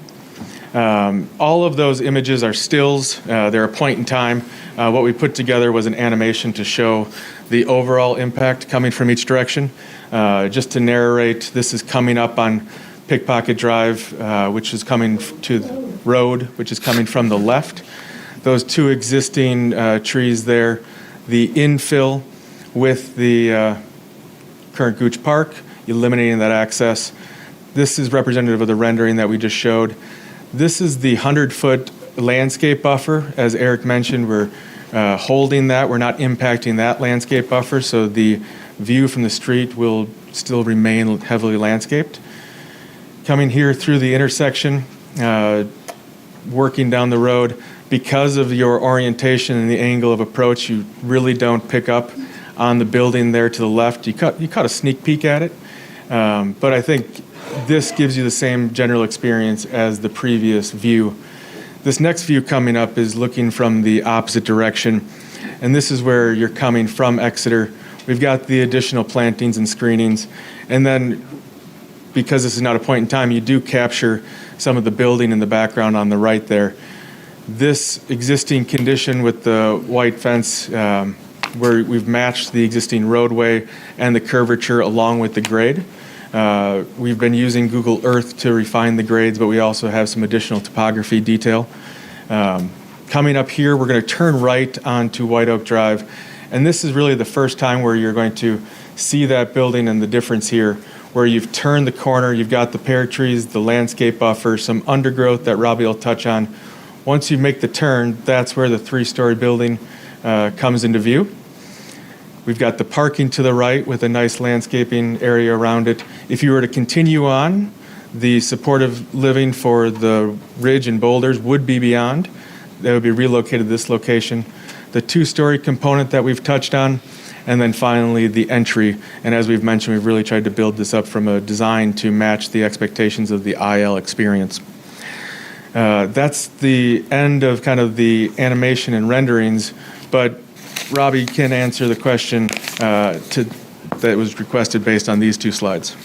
All of those images are stills. They're a point in time. What we put together was an animation to show the overall impact coming from each direction. Just to narrate, this is coming up on Pickpocket Drive, which is coming to the road, which is coming from the left. Those 2 existing trees there, the infill with the current Gooch Park, eliminating that access. This is representative of the rendering that we just showed. This is the 100-foot landscape buffer. As Eric mentioned, we're holding that. We're not impacting that landscape buffer, so the view from the street will still remain heavily landscaped. Coming here through the intersection, working down the road, because of your orientation and the angle of approach, you really don't pick up on the building there to the left. You caught a sneak peek at it, but I think this gives you the same general experience as the previous view. This next view coming up is looking from the opposite direction, and this is where you're coming from Exeter. We've got the additional plantings and screenings, and then because this is not a point in time, you do capture some of the building in the background on the right there. This existing condition with the white fence, where we've matched the existing roadway and the curvature along with the grade. We've been using Google Earth to refine the grades, but we also have some additional topography detail. Coming up here, we're going to turn right onto White Oak Drive, and this is really the first time where you're going to see that building and the difference here, where you've turned the corner, you've got the pear trees, the landscape buffer, some undergrowth that Robbie will touch on. Once you make the turn, that's where the 3-story building comes into view. We've got the parking to the right with a nice landscaping area around it. If you were to continue on, the supportive living for the ridge and boulders would be beyond. They would be relocated to this location. The 2-story component that we've touched on, and then finally the entry. And as we've mentioned, we've really tried to build this up from a design to match the expectations of the IL experience. That's the end of kind of the animation and renderings, but Robbie can answer the question that was requested based on these 2 slides.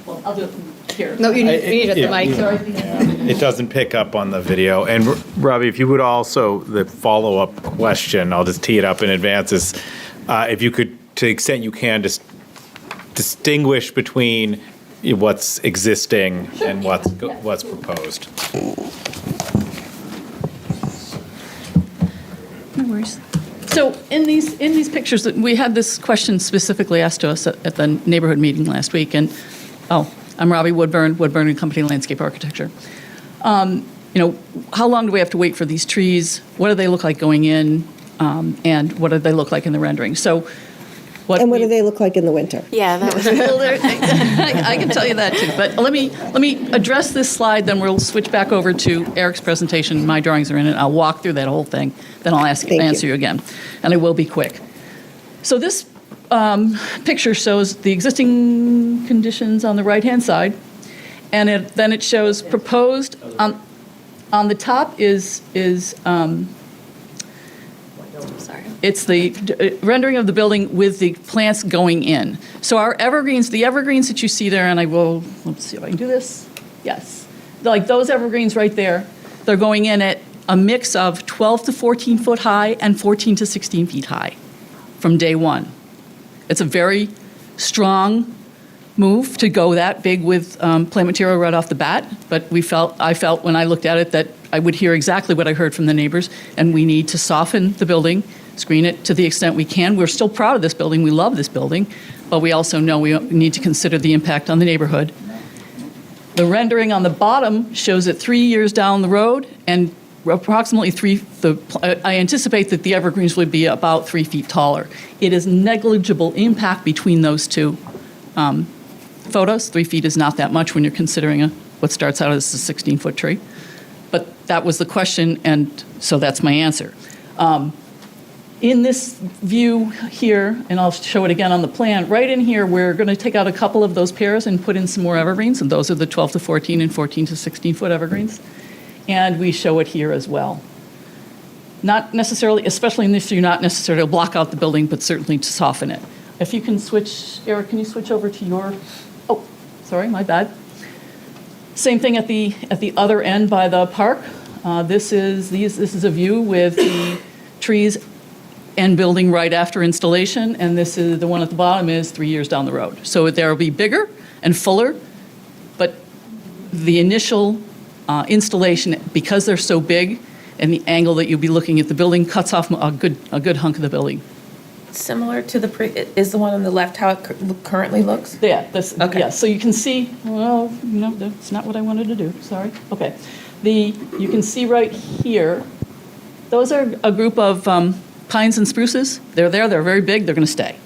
Well, I'll do it from here. No, you need to get the mic. Sorry. It doesn't pick up on the video. And Robbie, if you would also, the follow-up question, I'll just tee it up in advance, is if you could, to the extent you can, just distinguish between what's existing and what's proposed. No worries. So in these pictures, we had this question specifically asked to us at the neighborhood meeting last week, and I'm Robbie Woodburn, Woodburn and Company Landscape Architecture. How long do we have to wait for these trees? What do they look like going in? And what do they look like in the rendering? So And what do they look like in the winter? Yeah, that was. Well, I can tell you that too. But let me address this slide, then we'll switch back over to Eric's presentation. My drawings are in it. I'll walk through that whole thing. Then I'll Thank you. answer you again, and I will be quick. So this picture shows the existing conditions on the right-hand side, and then it shows proposed. On the top is Sorry. it's the rendering of the building with the plants going in. So our evergreens, the evergreens that you see there, and let's see if I can do this. Yes. Like those evergreens right there, they're going in at a mix of 12 to 14 foot high and 14 to 16 feet high from day one. It's a very strong move to go that big with plant material right off the bat, but I felt when I looked at it that I would hear exactly what I heard from the neighbors, and we need to soften the building, screen it to the extent we can. We're still proud of this building, we love this building, but we also know we need to consider the impact on the neighborhood. The rendering on the bottom shows it 3 years down the road, and approximately I anticipate that the evergreens would be about 3 feet taller. It is negligible impact between those two photos. 3 feet is not that much when you're considering what starts out as a 16-foot tree. But that was the question, and so that's my answer. In this view here, and I'll show it again on the plan, right in here, we're going to take out a couple of those pairs and put in some more evergreens, and those are the 12 to 14 and 14 to 16-foot evergreens. And we show it here as well. Not necessarily, especially in this view, not necessarily to block out the building, but certainly to soften it. If you can switch, Eric, can you switch over to your, oh, sorry, my bad. Same thing at the other end by the park. This is a view with the trees and building right after installation, and this is the one at the bottom is 3 years down the road. So they'll be bigger and fuller, but the initial installation, because they're so big, and the angle that you'll be looking at the building cuts off a good hunk of the building. Similar to is the one on the left how it currently looks? Yeah, Okay. yeah, so you can see, well, that's not what I wanted to do, sorry. Okay. You can see right here, those are a group of pines and spruces. They're very big, they're going to stay.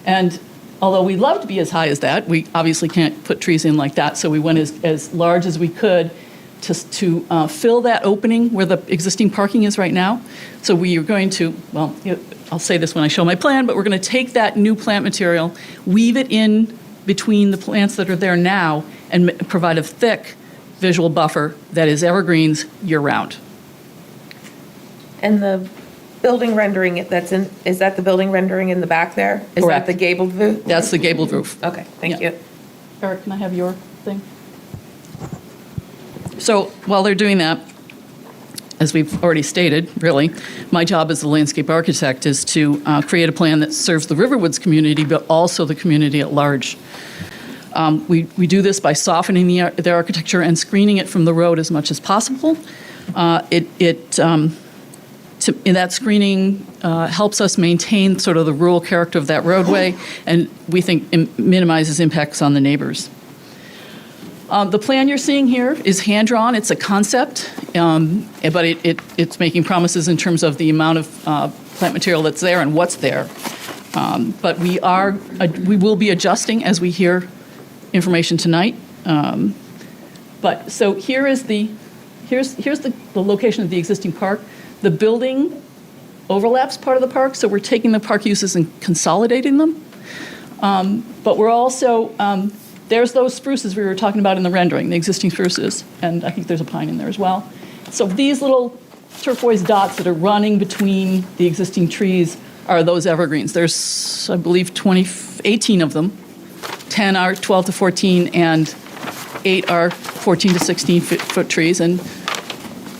And although we love to be as high as that, we obviously can't put trees in like that, so we went as large as we could to fill that opening where the existing parking is right now. So we are going to, well, I'll say this when I show my plan, but we're going to take that new plant material, weave it in between the plants that are there now, and provide a thick visual buffer that is evergreens year-round. And the building rendering, is that the building rendering in the back there? Is Correct. that the gabled roof? That's the gabled roof. Okay, thank Yeah. you. Eric, can I have your thing? So while they're doing that, as we've already stated, really, my job as a landscape architect is to create a plan that serves the Riverwoods community, but also the community at large. We do this by softening the architecture and screening it from the road as much as possible. In that screening helps us maintain sort of the rural character of that roadway, and we think minimizes impacts on the neighbors. The plan you're seeing here is hand-drawn. It's a concept, but it's making promises in terms of the amount of plant material that's there and what's there. But we will be adjusting as we hear information tonight. But so here's the location of the existing park. The building overlaps part of the park, so we're taking the park uses and consolidating them. But we're also there's those spruces we were talking about in the rendering, the existing spruces, and I think there's a pine in there as well. So these little turquoise dots that are running between the existing trees are those evergreens. There's, I believe, 18 of them. 10 are 12 to 14, and 8 are 14 to 16 foot trees. And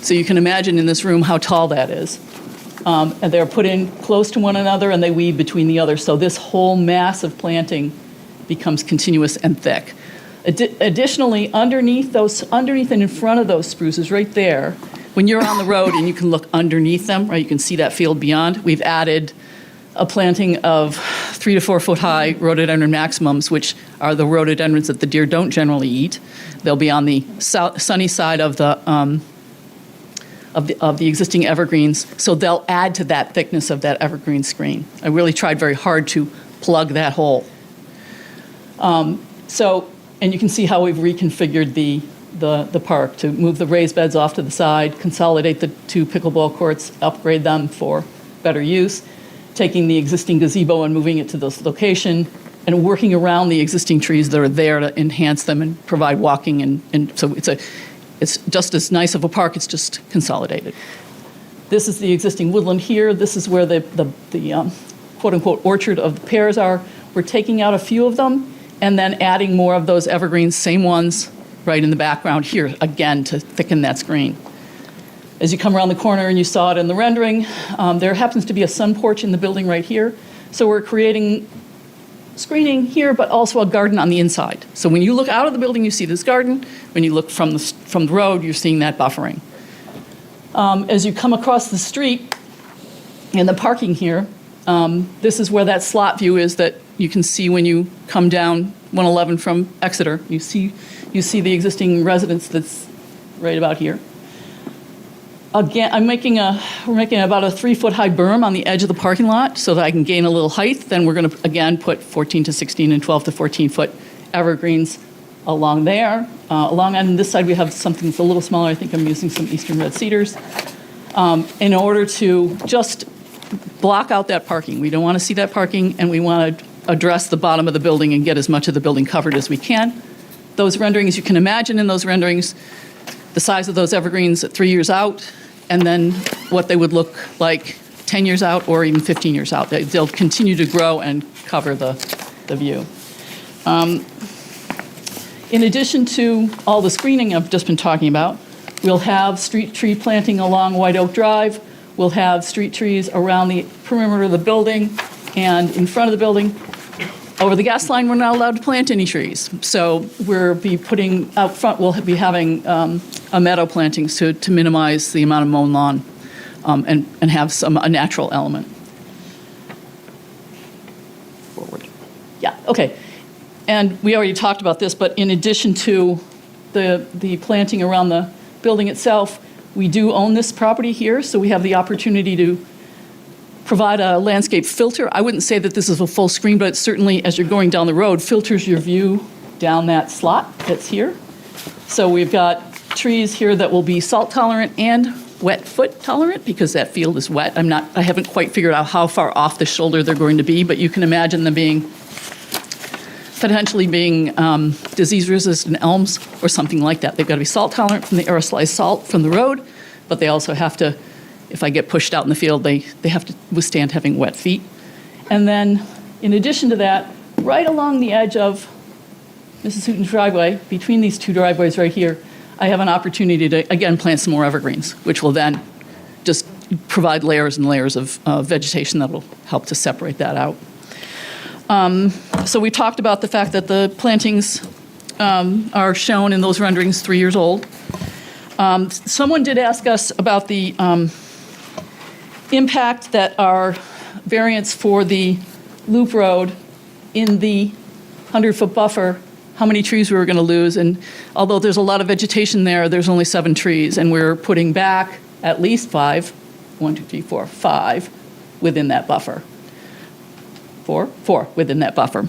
so you can imagine in this room how tall that is. And they're put in close to one another, and they weave between the others. So this whole mass of planting becomes continuous and thick. Additionally, underneath and in front of those spruces right there, when you're on the road and you can look underneath them, right, you can see that field beyond, we've added a planting of 3 to 4 foot high rhododendron maximums, which are the rhododendrons that the deer don't generally eat. They'll be on the sunny side of the existing evergreens, so they'll add to that thickness of that evergreen screen. I really tried very hard to plug that hole. And you can see how we've reconfigured the park to move the raised beds off to the side, consolidate the 2 pickleball courts, upgrade them for better use, taking the existing gazebo and moving it to this location, and working around the existing trees that are there to enhance them and provide walking. And so it's just as nice of a park, it's just consolidated. This is the existing woodland here. This is where the quote-unquote orchard of the pears are. We're taking out a few of them and then adding more of those evergreens, same ones, right in the background here, again, to thicken that screen. As you come around the corner, and you saw it in the rendering, there happens to be a sun porch in the building right here. So we're creating screening here, but also a garden on the inside. So when you look out of the building, you see this garden. When you look from the road, you're seeing that buffering. As you come across the street and the parking here, this is where that slot view is that you can see when you come down 111 from Exeter. You see the existing residence that's right about here. Again, we're making about a 3-foot high berm on the edge of the parking lot so that I can gain a little height. Then we're going to, again, put 14 to 16 and 12 to 14-foot evergreens along there. Along on this side, we have something that's a little smaller. I think I'm using some eastern red cedars in order to just block out that parking. We don't want to see that parking, and we want to address the bottom of the building and get as much of the building covered as we can. Those renderings, you can imagine in those renderings, the size of those evergreens at 3 years out, and then what they would look like 10 years out or even 15 years out. They'll continue to grow and cover the view. In addition to all the screening I've just been talking about, we'll have street tree planting along White Oak Drive. We'll have street trees around the perimeter of the building and in front of the building. Over the gas line, we're not allowed to plant any trees. So we'll be putting out front, we'll be having a meadow plantings to minimize the amount of mown lawn and have a natural element. Forward. Yeah, okay. And we already talked about this, but in addition to the planting around the building itself, we do own this property here, so we have the opportunity to provide a landscape filter. I wouldn't say that this is a full screen, but it certainly, as you're going down the road, filters your view down that slot that's here. So we've got trees here that will be salt tolerant and wet foot tolerant because that field is wet. I haven't quite figured out how far off the shoulder they're going to be, but you can imagine them potentially being disease-resistant elms or something like that. They've got to be salt tolerant from the aerosolized salt from the road, but they also have to, if I get pushed out in the field, they have to withstand having wet feet. And then, in addition to that, right along the edge of Mrs. Hooten's driveway, between these 2 driveways right here, I have an opportunity to, again, plant some more evergreens, which will then just provide layers and layers of vegetation that will help to separate that out. So we talked about the fact that the plantings are shown in those renderings 3 years old. Someone did ask us about the impact that our variance for the loop road in the 100-foot buffer, how many trees we were going to lose. And although there's a lot of vegetation there, there's only 7 trees, and we're putting back at least 5, 1, 2, 3, 4, 5 within that buffer. 4 within that buffer.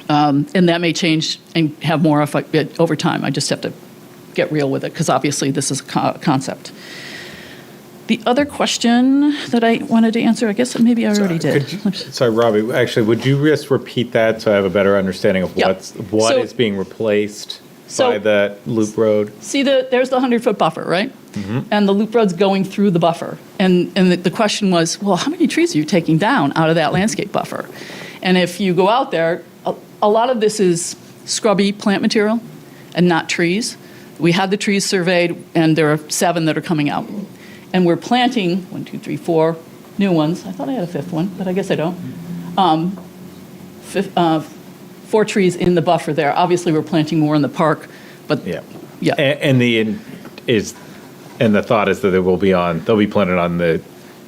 And that may change and have more effect over time. I just have to get real with it because obviously this is a concept. The other question that I wanted to answer, I guess maybe I already did. Sorry, Robbie, actually, would you just repeat that so I have a better understanding of what is being replaced by the loop road? See, there's the 100-foot buffer, right? Mm-hmm. And the loop road's going through the buffer. And the question was, well, how many trees are you taking down out of that landscape buffer? And if you go out there, a lot of this is scrubby plant material and not trees. We had the trees surveyed, and there are 7 that are coming out. And we're planting 1, 2, 3, 4 new ones. I thought I had a 5th one, but I guess I don't. 4 trees in the buffer there. Obviously, we're planting more in the park, but yeah. And the thought is that they'll be planted on the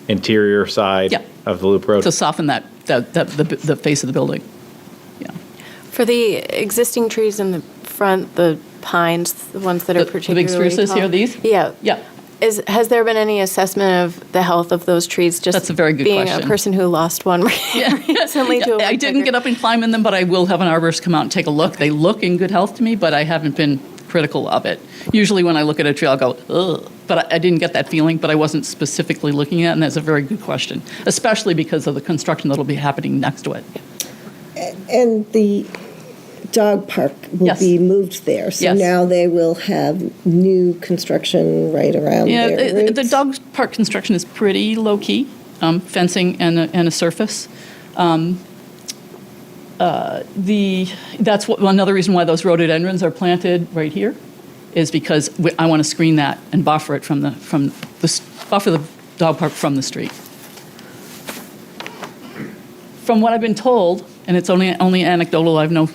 interior side of the loop road to soften the face of the building. Yeah. For the existing trees in the front, the pines, the ones that are particularly the big spruces tall. here, these? Yeah. Yeah. Has there been any assessment of the health of those trees? Just That's a very good being question. a person who lost one recently to a I didn't woodpecker. get up and climb in them, but I will have an arborist come out and take a look. They look in good health to me, but I haven't been critical of it. Usually when I look at a tree, I'll go, ugh. But I didn't get that feeling, but I wasn't specifically looking at it, and that's a very good question, especially because of the construction that'll be happening next to it. And the dog park will Yes. be moved there. So Yes. now they will have new construction right around Yeah, their the roots. dog park construction is pretty low-key, fencing and a surface. That's another reason why those rhododendrons are planted right here, is because I want to screen that and buffer it buffer the dog park from the street. From what I've been told, and it's only anecdotal, I have no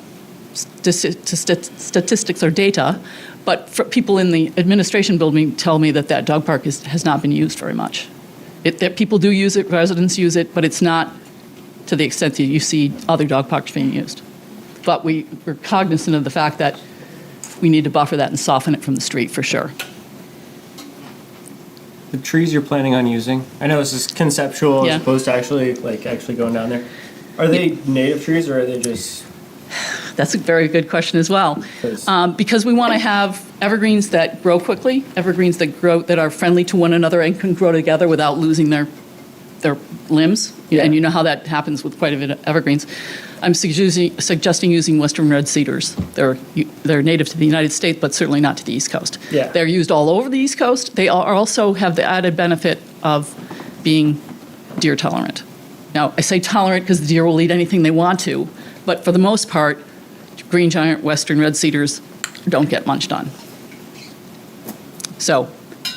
statistics or data, but for people in the administration building tell me that dog park has not been used very much. That people do use it, residents use it, but it's not to the extent that you see other dog parks being used. But we're cognizant of the fact that we need to buffer that and soften it from the street for sure. The trees you're planning on using, I know this is conceptual Yeah. as opposed to actually going down there. Are they native trees or are they just? That's a very good question as well. 'Cause- Because we want to have evergreens that grow quickly, evergreens that are friendly to one another and can grow together without losing their limbs. Yeah. And you know how that happens with quite a bit of evergreens. I'm suggesting using western red cedars. They're native to the United States, but certainly not to the East Coast. Yeah. They're used all over the East Coast. They also have the added benefit of being deer tolerant. Now, I say tolerant because the deer will eat anything they want to, but for the most part, green giant western red cedars don't get munched on. So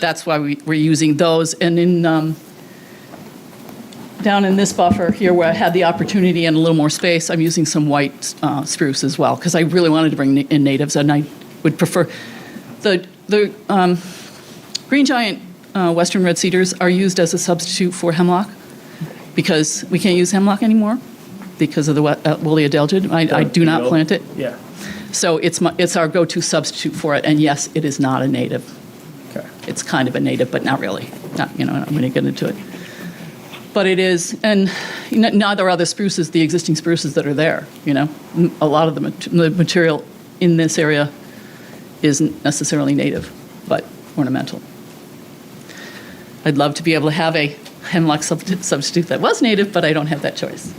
that's why we're using those. And down in this buffer here where I had the opportunity and a little more space, I'm using some white spruce as well because I really wanted to bring in natives, and I would prefer the green giant western red cedars are used as a substitute for hemlock because we can't use hemlock anymore because of the woolly adelgid. I do not plant it. Yeah. So it's our go-to substitute for it, and yes, it is not a native. Okay. It's kind of a native, but not really. I'm going to get into it. But it is, and neither are the spruces, the existing spruces that are there. A lot of the material in this area isn't necessarily native, but ornamental. I'd love to be able to have a hemlock substitute that was native, but I don't have that choice.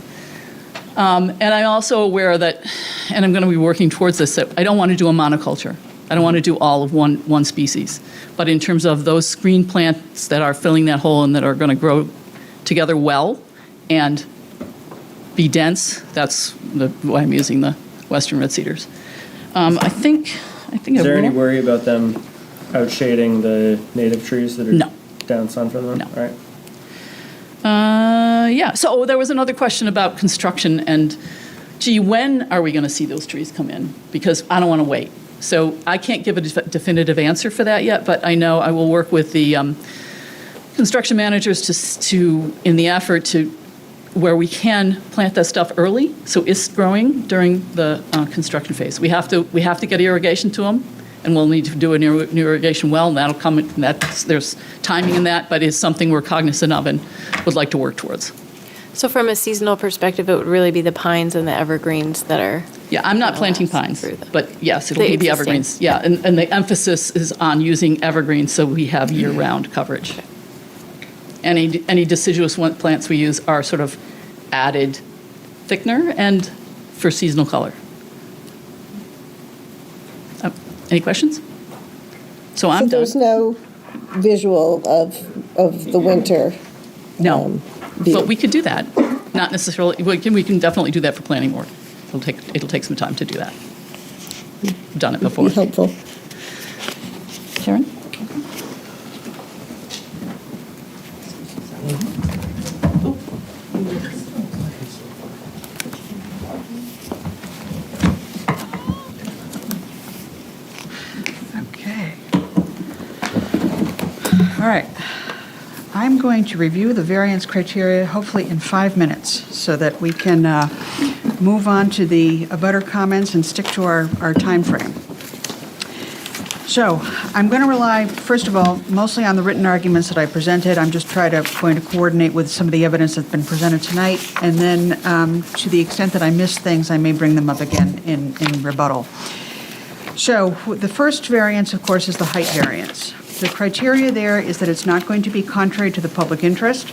And I'm also aware that, and I'm going to be working towards this, that I don't want to do a monoculture. I don't want to do all of one species. But in terms of those screen plants that are filling that hole and that are going to grow together well and be dense, that's why I'm using the western red cedars. I think. Is there any worry about them outshading the native trees that are No. down sun from them? No. All right. Yeah. So there was another question about construction and, when are we going to see those trees come in? Because I don't want to wait. So I can't give a definitive answer for that yet, but I know I will work with the construction managers to in the effort to where we can plant that stuff early, so it's growing during the construction phase. We have to get irrigation to them, and we'll need to do a new irrigation well, and that'll come. There's timing in that, but it's something we're cognizant of and would like to work towards. So from a seasonal perspective, it would really be the pines and the evergreens that are. Yeah, I'm not planting pines, but yes, it'll be the evergreens. Yeah, and the emphasis is on using evergreens so we have year-round coverage. Any deciduous plants we use are sort of added thickener and for seasonal color. Any questions? So I'm done. there's no visual of the winter. No, view. but we could do that. Not necessarily. We can definitely do that for planning board. It'll take some time to do that. We've done it before. Be helpful. Sharon? Okay. All right. I'm going to review the variance criteria, hopefully in 5 minutes, so that we can move on to the abutter comments and stick to our time frame. So I'm going to rely, first of all, mostly on the written arguments that I presented. I'm just going to coordinate with some of the evidence that's been presented tonight. And then to the extent that I miss things, I may bring them up again in rebuttal. So the first variance, of course, is the height variance. The criteria there is that it's not going to be contrary to the public interest.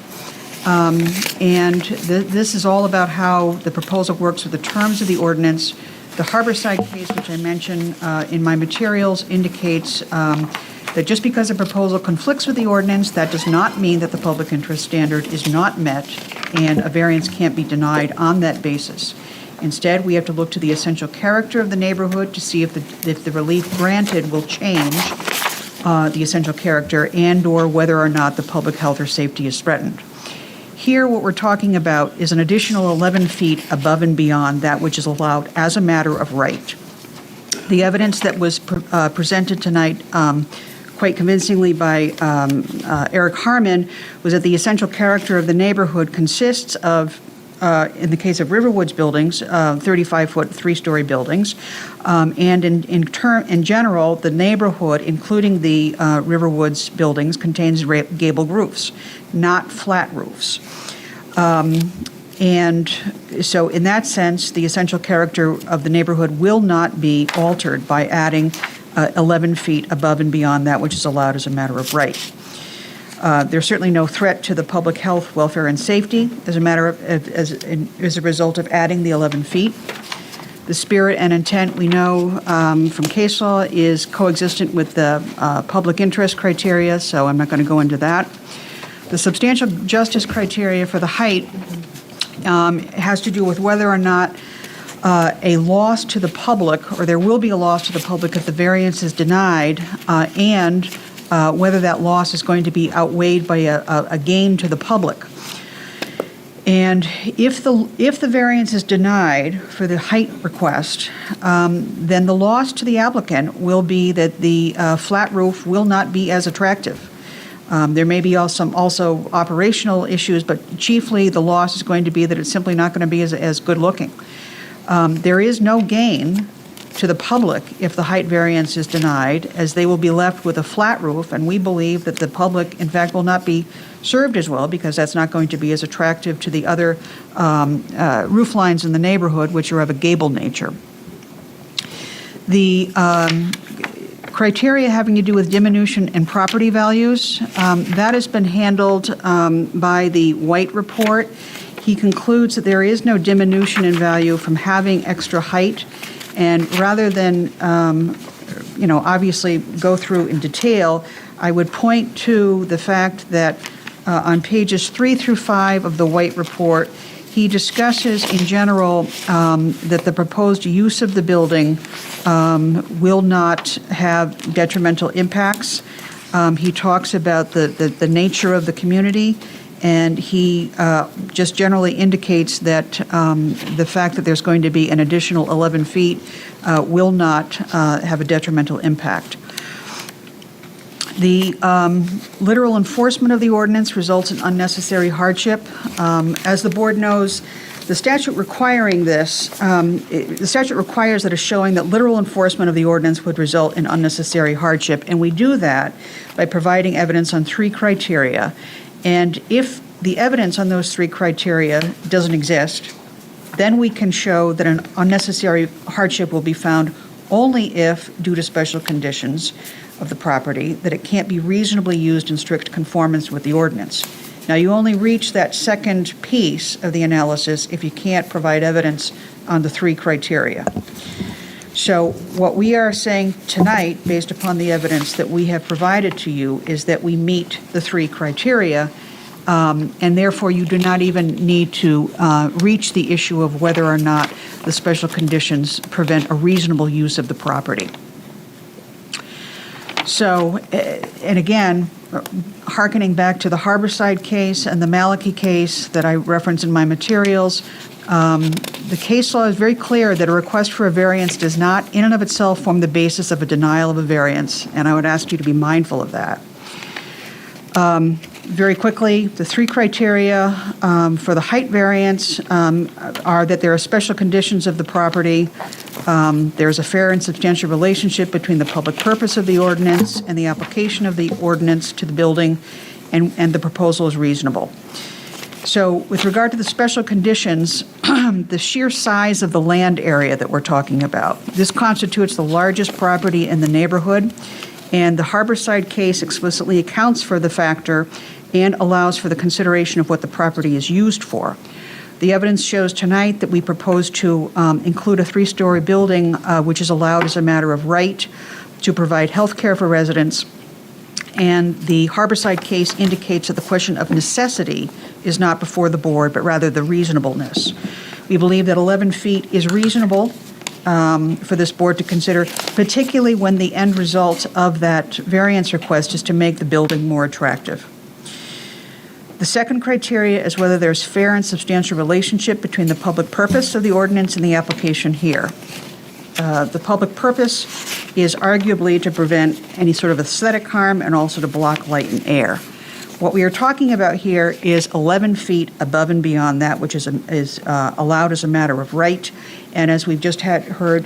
This is all about how the proposal works with the terms of the ordinance. The Harborside case, which I mentioned in my materials, indicates that just because a proposal conflicts with the ordinance, that does not mean that the public interest standard is not met and a variance can't be denied on that basis. Instead, we have to look to the essential character of the neighborhood to see if the relief granted will change the essential character and/or whether or not the public health or safety is threatened. Here, what we're talking about is an additional 11 feet above and beyond that which is allowed as a matter of right. The evidence that was presented tonight quite convincingly by Eric Harmon was that the essential character of the neighborhood consists of, in the case of Riverwoods buildings, 35-foot, three-story buildings, and in general, the neighborhood, including the Riverwoods buildings, contains gabled roofs, not flat roofs. And so in that sense, the essential character of the neighborhood will not be altered by adding 11 feet above and beyond that which is allowed as a matter of right. There's certainly no threat to the public health, welfare, and safety as a result of adding the 11 feet. The spirit and intent, we know from case law, is coexistent with the public interest criteria, so I'm not going to go into that. The substantial justice criteria for the height has to do with whether or not a loss to the public, or there will be a loss to the public if the variance is denied, and whether that loss is going to be outweighed by a gain to the public. And if the variance is denied for the height request, then the loss to the applicant will be that the flat roof will not be as attractive. There may be also operational issues, but chiefly the loss is going to be that it's simply not going to be as good looking. There is no gain to the public if the height variance is denied, as they will be left with a flat roof, and we believe that the public, in fact, will not be served as well because that's not going to be as attractive to the other roof lines in the neighborhood, which are of a gable nature. The criteria having to do with diminution in property values, that has been handled by the White report. He concludes that there is no diminution in value from having extra height, and rather than, obviously go through in detail, I would point to the fact that on pages 3 through 5 of the White report, he discusses in general that the proposed use of the building will not have detrimental impacts. He talks about the nature of the community, and he just generally indicates that the fact that there's going to be an additional 11 feet will not have a detrimental impact. The literal enforcement of the ordinance results in unnecessary hardship. As the board knows, the statute requiring this, the statute requires that a showing that literal enforcement of the ordinance would result in unnecessary hardship, and we do that by providing evidence on 3 criteria. And if the evidence on those 3 criteria doesn't exist, then we can show that an unnecessary hardship will be found only if, due to special conditions of the property, that it can't be reasonably used in strict conformance with the ordinance. Now, you only reach that second piece of the analysis if you can't provide evidence on the 3 criteria. So what we are saying tonight, based upon the evidence that we have provided to you, is that we meet the 3 criteria, and therefore you do not even need to reach the issue of whether or not the special conditions prevent a reasonable use of the property. So, and again, hearkening back to the Harborside case and the Malachi case that I reference in my materials, the case law is very clear that a request for a variance does not in and of itself form the basis of a denial of a variance, and I would ask you to be mindful of that. Very quickly, the three criteria for the height variance are that there are special conditions of the property, there's a fair and substantial relationship between the public purpose of the ordinance and the application of the ordinance to the building, and the proposal is reasonable. So with regard to the special conditions, the sheer size of the land area that we're talking about, this constitutes the largest property in the neighborhood, and the Harborside case explicitly accounts for the factor and allows for the consideration of what the property is used for. The evidence shows tonight that we propose to include a three-story building, which is allowed as a matter of right to provide health care for residents. And the Harborside case indicates that the question of necessity is not before the board, but rather the reasonableness. We believe that 11 feet is reasonable for this board to consider, particularly when the end result of that variance request is to make the building more attractive. The second criteria is whether there's fair and substantial relationship between the public purpose of the ordinance and the application here. The public purpose is arguably to prevent any sort of aesthetic harm and also to block light and air. What we are talking about here is 11 feet above and beyond that which is allowed as a matter of right. And as we've just heard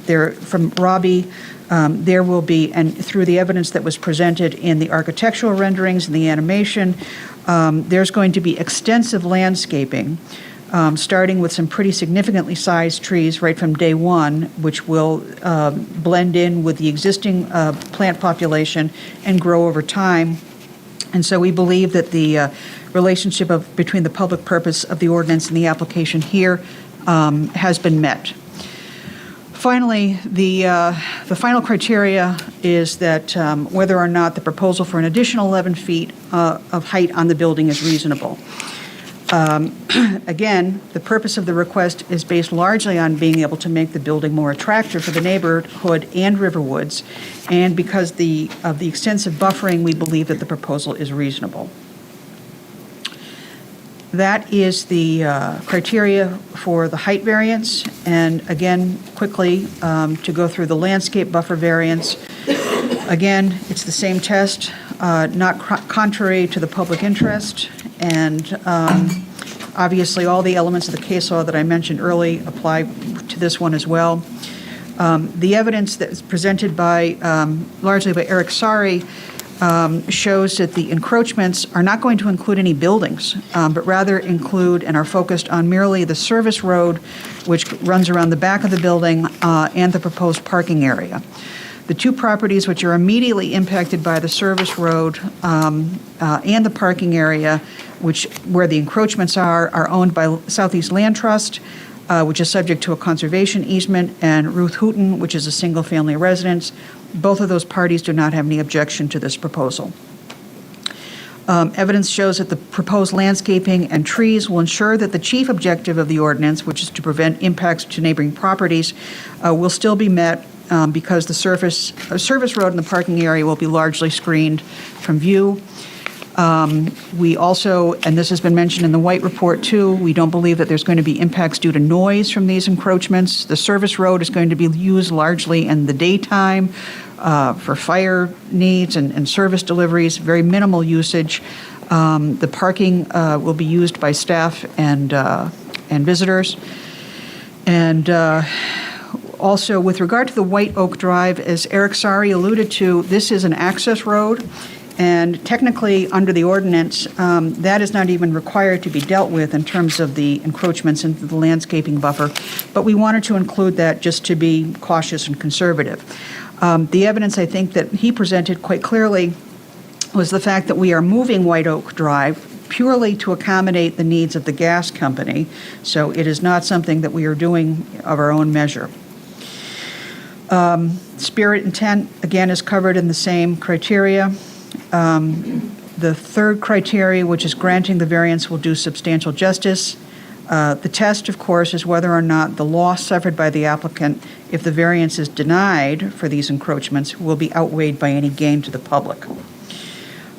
there from Robbie, there will be, and through the evidence that was presented in the architectural renderings and the animation, there's going to be extensive landscaping, starting with some pretty significantly sized trees right from day one, which will blend in with the existing plant population and grow over time. And so we believe that the relationship between the public purpose of the ordinance and the application here has been met. Finally, the final criteria is that whether or not the proposal for an additional 11 feet of height on the building is reasonable. Again, the purpose of the request is based largely on being able to make the building more attractive for the neighborhood and Riverwoods, and because of the extensive buffering, we believe that the proposal is reasonable. That is the criteria for the height variance, and again, quickly, to go through the landscape buffer variance. Again, it's the same test, not contrary to the public interest, and obviously all the elements of the case law that I mentioned early apply to this one as well. The evidence that is presented by largely by Eric Sari shows that the encroachments are not going to include any buildings, but rather include and are focused on merely the service road, which runs around the back of the building, and the proposed parking area. The two properties which are immediately impacted by the service road and the parking area, where the encroachments are owned by Southeast Land Trust, which is subject to a conservation easement, and Ruth Hooten, which is a single-family residence. Both of those parties do not have any objection to this proposal. Evidence shows that the proposed landscaping and trees will ensure that the chief objective of the ordinance, which is to prevent impacts to neighboring properties, will still be met because the service road and the parking area will be largely screened from view. We also, and this has been mentioned in the White Report too, we don't believe that there's going to be impacts due to noise from these encroachments. The service road is going to be used largely in the daytime for fire needs and service deliveries, very minimal usage. The parking will be used by staff and visitors. And also, with regard to the White Oak Drive, as Eric Sari alluded to, this is an access road. And technically, under the ordinance, that is not even required to be dealt with in terms of the encroachments into the landscaping buffer. But we wanted to include that just to be cautious and conservative. The evidence, I think, that he presented quite clearly was the fact that we are moving White Oak Drive purely to accommodate the needs of the gas company. So it is not something that we are doing of our own measure. Spirit intent, again, is covered in the same criteria. The third criteria, which is granting the variance, will do substantial justice. The test, of course, is whether or not the loss suffered by the applicant, if the variance is denied for these encroachments, will be outweighed by any gain to the public.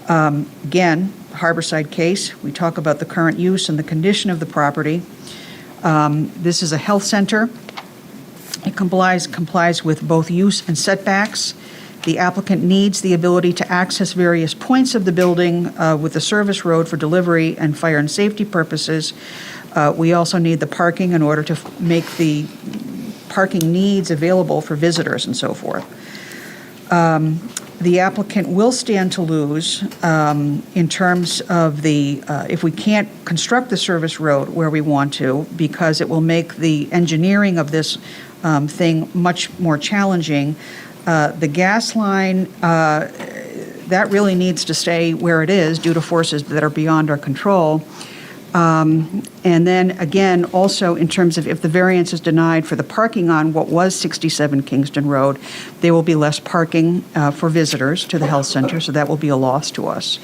Again, the Harborside case, we talk about the current use and the condition of the property. This is a health center. It complies with both use and setbacks. The applicant needs the ability to access various points of the building with the service road for delivery and fire and safety purposes. We also need the parking in order to make the parking needs available for visitors and so forth. The applicant will stand to lose in terms of if we can't construct the service road where we want to, because it will make the engineering of this thing much more challenging. The gas line, that really needs to stay where it is due to forces that are beyond our control. And then again, also in terms of if the variance is denied for the parking on what was 67 Kingston Road, there will be less parking for visitors to the health center, so that will be a loss to us.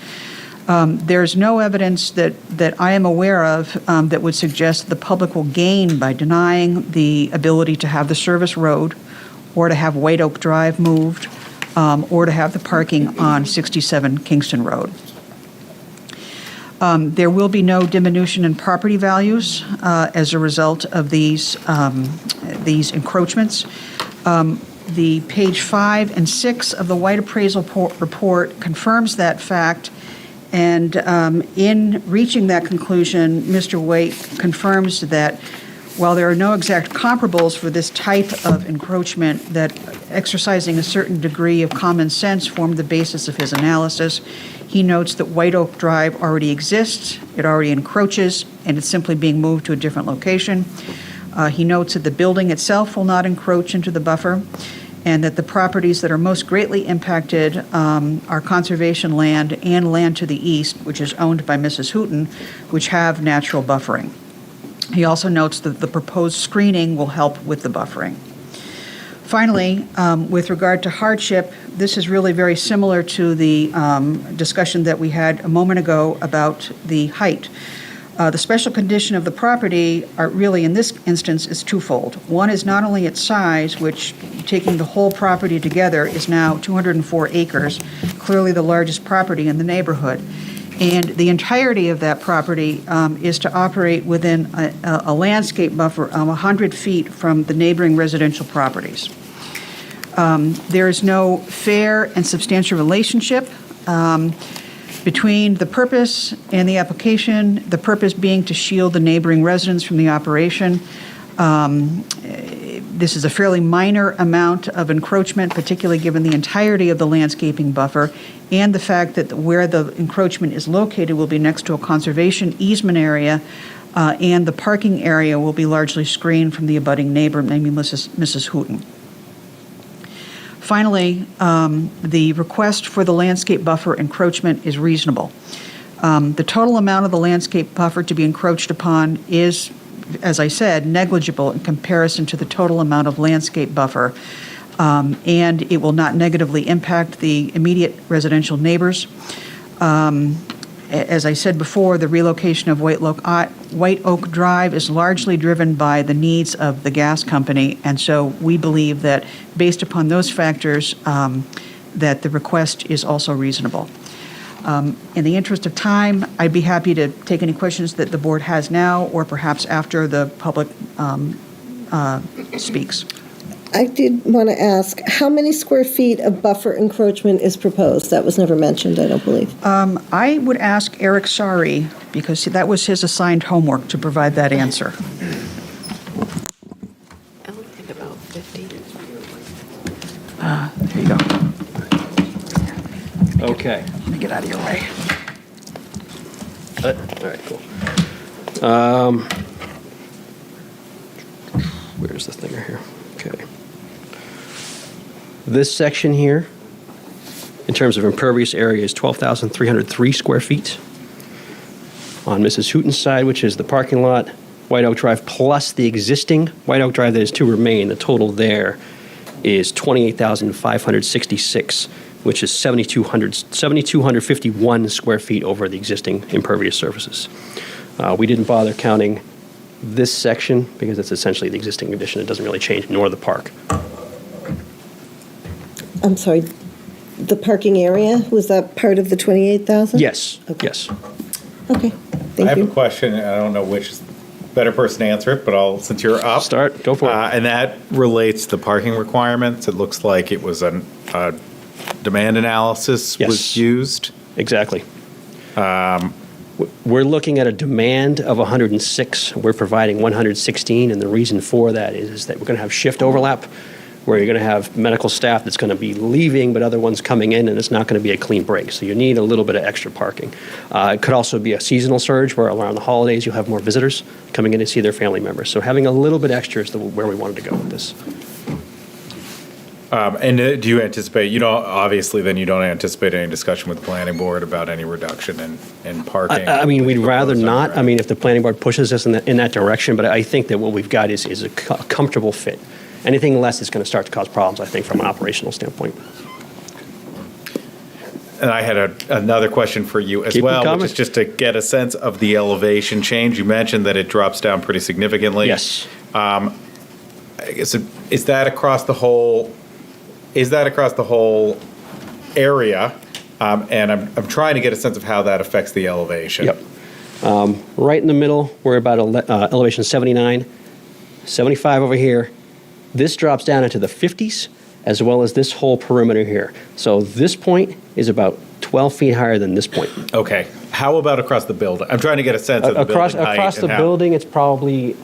There's no evidence that I am aware of that would suggest the public will gain by denying the ability to have the service road or to have White Oak Drive moved or to have the parking on 67 Kingston Road. There will be no diminution in property values as a result of these encroachments. The page 5 and 6 of the White Appraisal Report confirms that fact, and in reaching that conclusion, Mr. White confirms that while there are no exact comparables for this type of encroachment, that exercising a certain degree of common sense formed the basis of his analysis. He notes that White Oak Drive already exists, it already encroaches, and it's simply being moved to a different location. He notes that the building itself will not encroach into the buffer, and that the properties that are most greatly impacted are conservation land and land to the east, which is owned by Mrs. Hooton, which have natural buffering. He also notes that the proposed screening will help with the buffering. Finally, with regard to hardship, this is really very similar to the discussion that we had a moment ago about the height. The special condition of the property are really, in this instance, is twofold. One is not only its size, which, taking the whole property together, is now 204 acres, clearly the largest property in the neighborhood. And the entirety of that property is to operate within a landscape buffer of 100 feet from the neighboring residential properties. There is no fair and substantial relationship between the purpose and the application, the purpose being to shield the neighboring residents from the operation. This is a fairly minor amount of encroachment, particularly given the entirety of the landscaping buffer, and the fact that where the encroachment is located will be next to a conservation easement area, and the parking area will be largely screened from the abutting neighbor, namely Mrs. Hooton. Finally, the request for the landscape buffer encroachment is reasonable. The total amount of the landscape buffer to be encroached upon is, as I said, negligible in comparison to the total amount of landscape buffer, and it will not negatively impact the immediate residential neighbors. As I said before, the relocation of White Oak Drive is largely driven by the needs of the gas company, and so we believe that based upon those factors, that the request is also reasonable. In the interest of time, I'd be happy to take any questions that the board has now, or perhaps after the public speaks. I did want to ask, how many square feet of buffer encroachment is proposed? That was never mentioned, I don't believe. I would ask Eric Sari, because that was his assigned homework to provide that answer. I would think about 50. There you go. Okay. Let me get out of your way. All right, cool. Where's the thing right here? Okay. This section here, in terms of impervious area, is 12,303 square feet. On Mrs. Hooton's side, which is the parking lot, White Oak Drive, plus the existing White Oak Drive that is to remain, the total there is 28,566, which is 7,251 square feet over the existing impervious surfaces. We didn't bother counting this section because it's essentially the existing condition. It doesn't really change, nor the park. I'm sorry, the parking area, was that part of the 28,000? Yes, Okay. yes. Okay, I thank have a you. question, and I don't know which is the better person to answer it, but since you're up. Start, go for it. And that relates to parking requirements. It looks like it was demand analysis Yes. was used? Exactly. We're looking at a demand of 106. We're providing 116, and the reason for that is that we're going to have shift overlap, where you're going to have medical staff that's going to be leaving, but other ones coming in, and it's not going to be a clean break. So you need a little bit of extra parking. It could also be a seasonal surge, where around the holidays you'll have more visitors coming in to see their family members. So having a little bit extra is where we wanted to go with this. And do you anticipate, obviously then you don't anticipate any discussion with the planning board about any reduction in parking? I mean, we'd rather Proposed not. on I mean, if the planning board pushes us in that direction, but I think that what we've got is a comfortable fit. Anything less is going to start to cause problems, I think, from an operational standpoint. And I had another question for you as Keep 'em well, coming. which is just to get a sense of the elevation change. You mentioned that it drops down pretty significantly. Yes. I guess, is that across the whole area? And I'm trying to get a sense of how that affects the elevation. Yep. Right in the middle, we're about elevation 79, 75 over here. This drops down into the 50s, as well as this whole perimeter here. So this point is about 12 feet higher than this point. Okay. How about across the building? I'm trying to get a sense of the building height. Across the and how- building, it's probably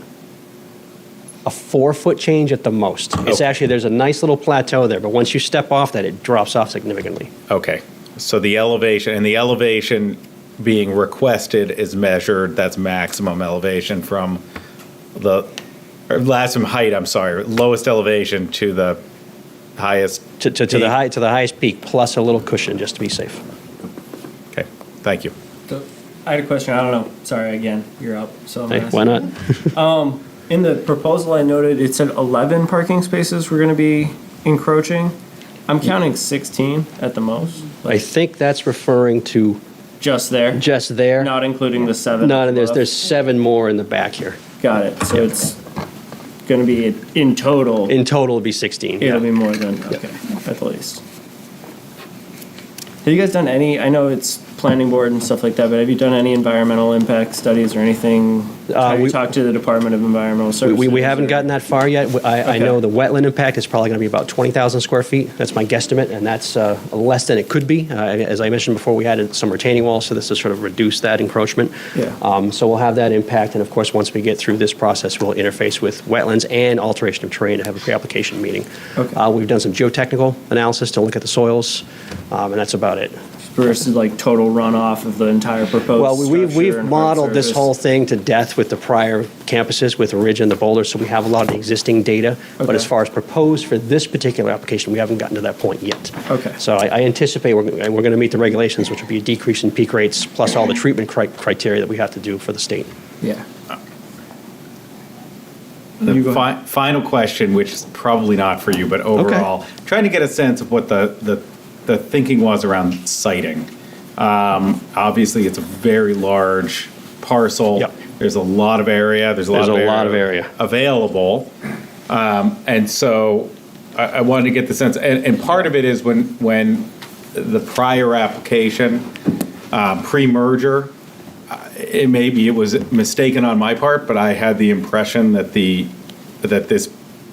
a 4-foot change at the most. It's Okay. actually, there's a nice little plateau there, but once you step off that, it drops off significantly. Okay. So the elevation being requested is measured, that's maximum elevation from lowest elevation to the highest. To the highest peak, plus a little cushion, just to be safe. Okay, thank you. So, I had a question, I don't know, sorry, again, you're up, so I'm Hey, asking. why not? In the proposal, I noted it said 11 parking spaces were going to be encroaching. I'm counting 16 at the most, I think that's referring to just there, just there. not including the 7. No, and above. there's 7 more in the back here. Got it, so it's going to be, in total, In total, it'd be 16. it'll yeah. be more than, okay, at the least. Have you guys done any, I know it's planning board and stuff like that, but have you done any environmental impact studies or anything? Have you we- talked to the Department of Environmental Services? We haven't or- gotten that far yet. I Okay. know the wetland impact is probably going to be about 20,000 square feet. That's my guesstimate, and that's less than it could be. As I mentioned before, we had some retaining walls, so this has sort of reduced that encroachment. Yeah. So we'll have that impact, and of course, once we get through this process, we'll interface with wetlands and alteration of terrain to have a pre-application meeting. Okay. We've done some geotechnical analysis to look at the soils, and that's about it. Versus like total runoff of the entire proposed Well, we've structure and modeled this service. whole thing to death with the prior campuses, with the Ridge and the Boulder, so we have a lot of existing data. But Okay. as far as proposed for this particular application, we haven't gotten to that point yet. Okay. So I anticipate we're going to meet the regulations, which will be a decrease in peak rates, plus all the treatment criteria that we have to do for the state. Yeah. The You go ahead. final question, which is probably not for you, but overall, trying to get a sense of what the thinking was around siting. Obviously, it's a very large parcel. Yep. There's a lot of area. There's a lot of area available. And so I wanted to get the sense, and part of it is when the prior application, pre-merger, it was mistaken on my part, but I had the impression that that this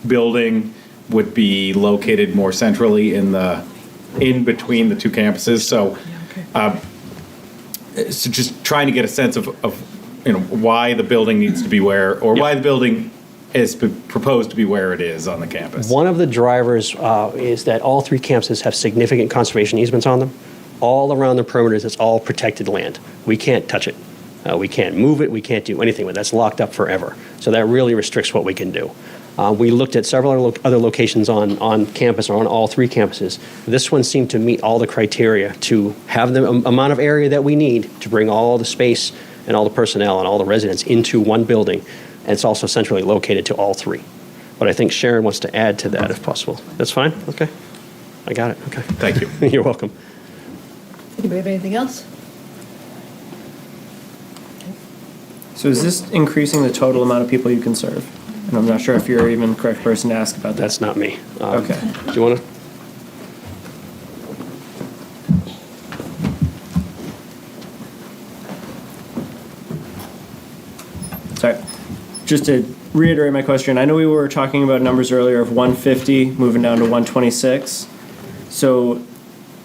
building would be located more centrally in between the two campuses. So, so just trying to get a sense of why the building needs to be where, or why the building is proposed to be where it is on the campus. One of the drivers is that all 3 campuses have significant conservation easements on them. All around the perimeters, it's all protected land. We can't touch it. We can't move it. We can't do anything with it. That's locked up forever. So that really restricts what we can do. We looked at several other locations on campus, or on all 3 campuses. This one seemed to meet all the criteria to have the amount of area that we need to bring all the space and all the personnel and all the residents into one building. And it's also centrally located to all 3. But I think Sharon wants to add to that if possible. That's fine? Okay. I got it. Okay. Thank you. You're welcome. Anybody have anything else? So is this increasing the total amount of people you can serve? And I'm not sure if you're even the correct person to ask about that. That's not me. Okay. Do you want to? Sorry. Just to reiterate my question, I know we were talking about numbers earlier of 150 moving down to 126. So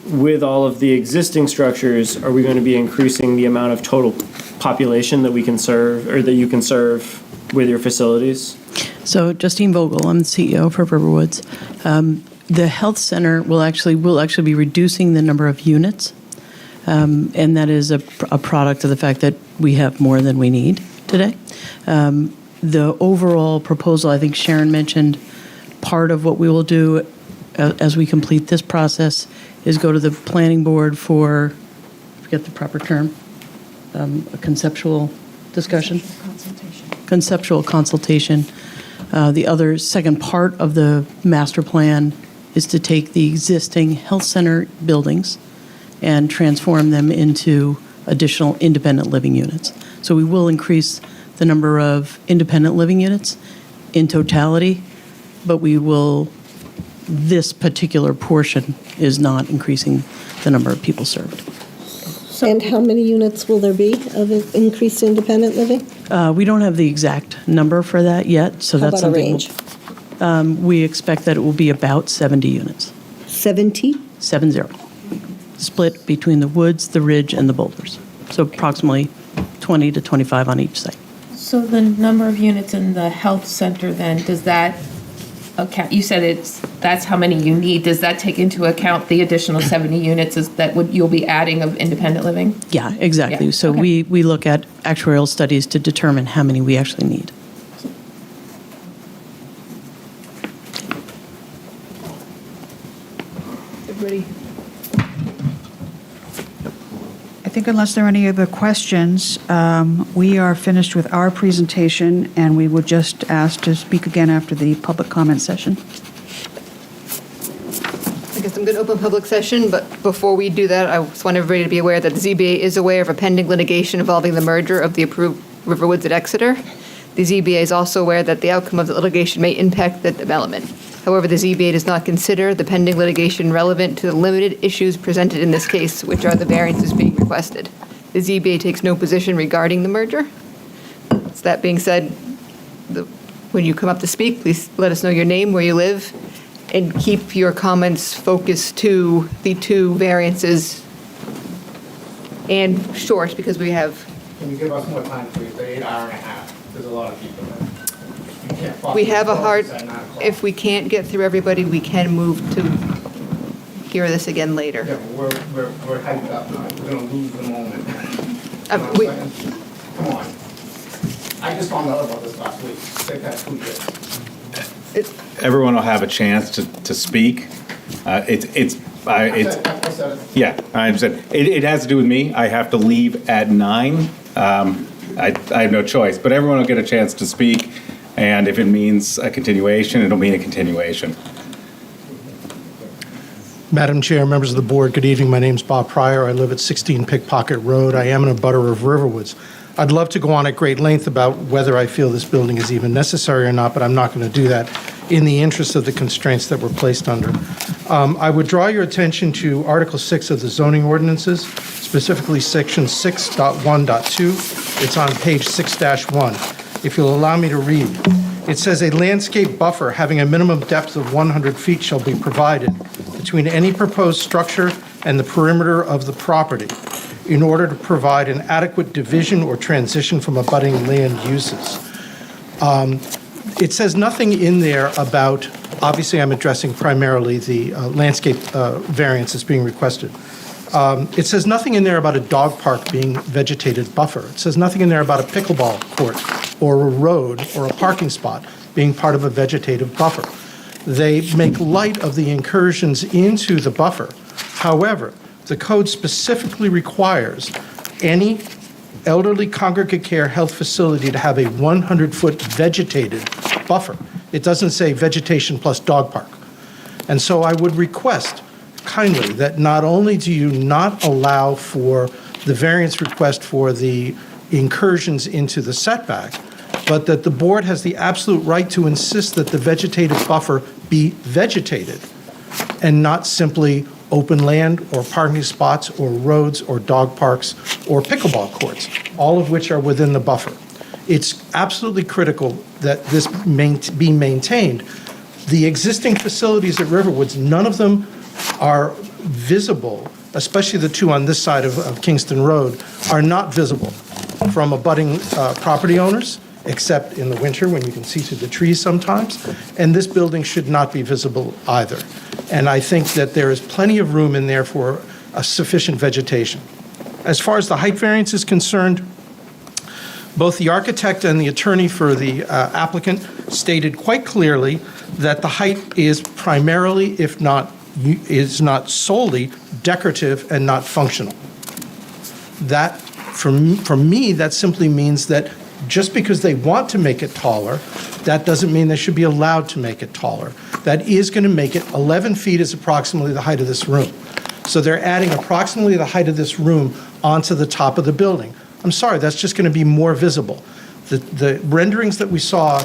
with all of the existing structures, are we going to be increasing the amount of total population that we can serve, or that you can serve with your facilities? So Justine Vogel, I'm the CEO for Riverwoods. The health center will actually be reducing the number of units, and that is a product of the fact that we have more than we need today. The overall proposal, I think Sharon mentioned, part of what we will do as we complete this process is go to the planning board for, I forget the proper term, a conceptual discussion? Conceptual consultation. The other second part of the master plan is to take the existing health center buildings and transform them into additional independent living units. So we will increase the number of independent living units in totality, but this particular portion is not increasing the number of people served. And how many units will there be of increased independent living? We don't have the exact number for that yet, so How that's about a something. range? We expect that it will be about 70 units. 70? 70. Split between the woods, the ridge, and the boulders. So approximately 20 to 25 on each site. So the number of units in the health center then, does that account, you said that's how many you need, does that take into account the additional 70 units you'll be adding of independent living? Yeah, exactly. Yeah, So okay. we look at actuarial studies to determine how many we actually need. Everybody? I think unless there are any other questions, we are finished with our presentation, and we would just ask to speak again after the public comment session. I guess I'm going to open public session, but before we do that, I just want everybody to be aware that the ZBA is aware of a pending litigation involving the merger of the approved Riverwoods at Exeter. The ZBA is also aware that the outcome of the litigation may impact the development. However, the ZBA does not consider the pending litigation relevant to the limited issues presented in this case, which are the variances being requested. The ZBA takes no position regarding the merger. So that being said, when you come up to speak, please let us know your name, where you live, and keep your comments focused to the two variances and short, because we have, Can you give us more time, please? The 8 hour and a half. There's a lot of people there. You can't follow we have a the hard, focus at 9 o'clock. if we can't get through everybody, we can move to hear this again later. Yeah, but we're hyped up now. We're gonna lose the moment. You know what we- I'm saying? Come on. I just found out about this last week. They've had 2 years. Everyone will have a chance to speak. I said it. Yeah, I said, it has to do with me. I have to leave at 9. I have no choice, but everyone will get a chance to speak. And if it means a continuation, it'll mean a continuation. Madam Chair, members of the board, good evening. My name's Bob Pryor. I live at 16 Pickpocket Road. I am in a butter of Riverwoods. I'd love to go on at great length about whether I feel this building is even necessary or not, but I'm not going to do that in the interest of the constraints that we're placed under. I would draw your attention to Article 6 of the zoning ordinances, specifically Section 6.1.2. It's on page 6-1. If you'll allow me to read. It says, "A landscape buffer having a minimum depth of 100 feet shall be provided between any proposed structure and the perimeter of the property in order to provide an adequate division or transition from abutting land uses." It says nothing in there about, obviously I'm addressing primarily the landscape variance that's being requested. It says nothing in there about a dog park being vegetated buffer. It says nothing in there about a pickleball court or a road or a parking spot being part of a vegetative buffer. They make light of the incursions into the buffer. However, the code specifically requires any elderly congregate care health facility to have a 100-foot vegetated buffer. It doesn't say vegetation plus dog park. And so I would request kindly that not only do you not allow for the variance request for the incursions into the setback, but that the board has the absolute right to insist that the vegetative buffer be vegetated and not simply open land or parking spots or roads or dog parks or pickleball courts, all of which are within the buffer. It's absolutely critical that this be maintained. The existing facilities at Riverwoods, none of them are visible, especially the two on this side of Kingston Road, are not visible from abutting property owners, except in the winter when you can see through the trees sometimes. And this building should not be visible either. And I think that there is plenty of room in there for sufficient vegetation. As far as the height variance is concerned, both the architect and the attorney for the applicant stated quite clearly that the height is primarily, if not, is not solely decorative and not functional. That, for me, that simply means that just because they want to make it taller, that doesn't mean they should be allowed to make it taller. That is going to make it, 11 feet is approximately the height of this room. So they're adding approximately the height of this room onto the top of the building. I'm sorry, that's just going to be more visible. The renderings that we saw,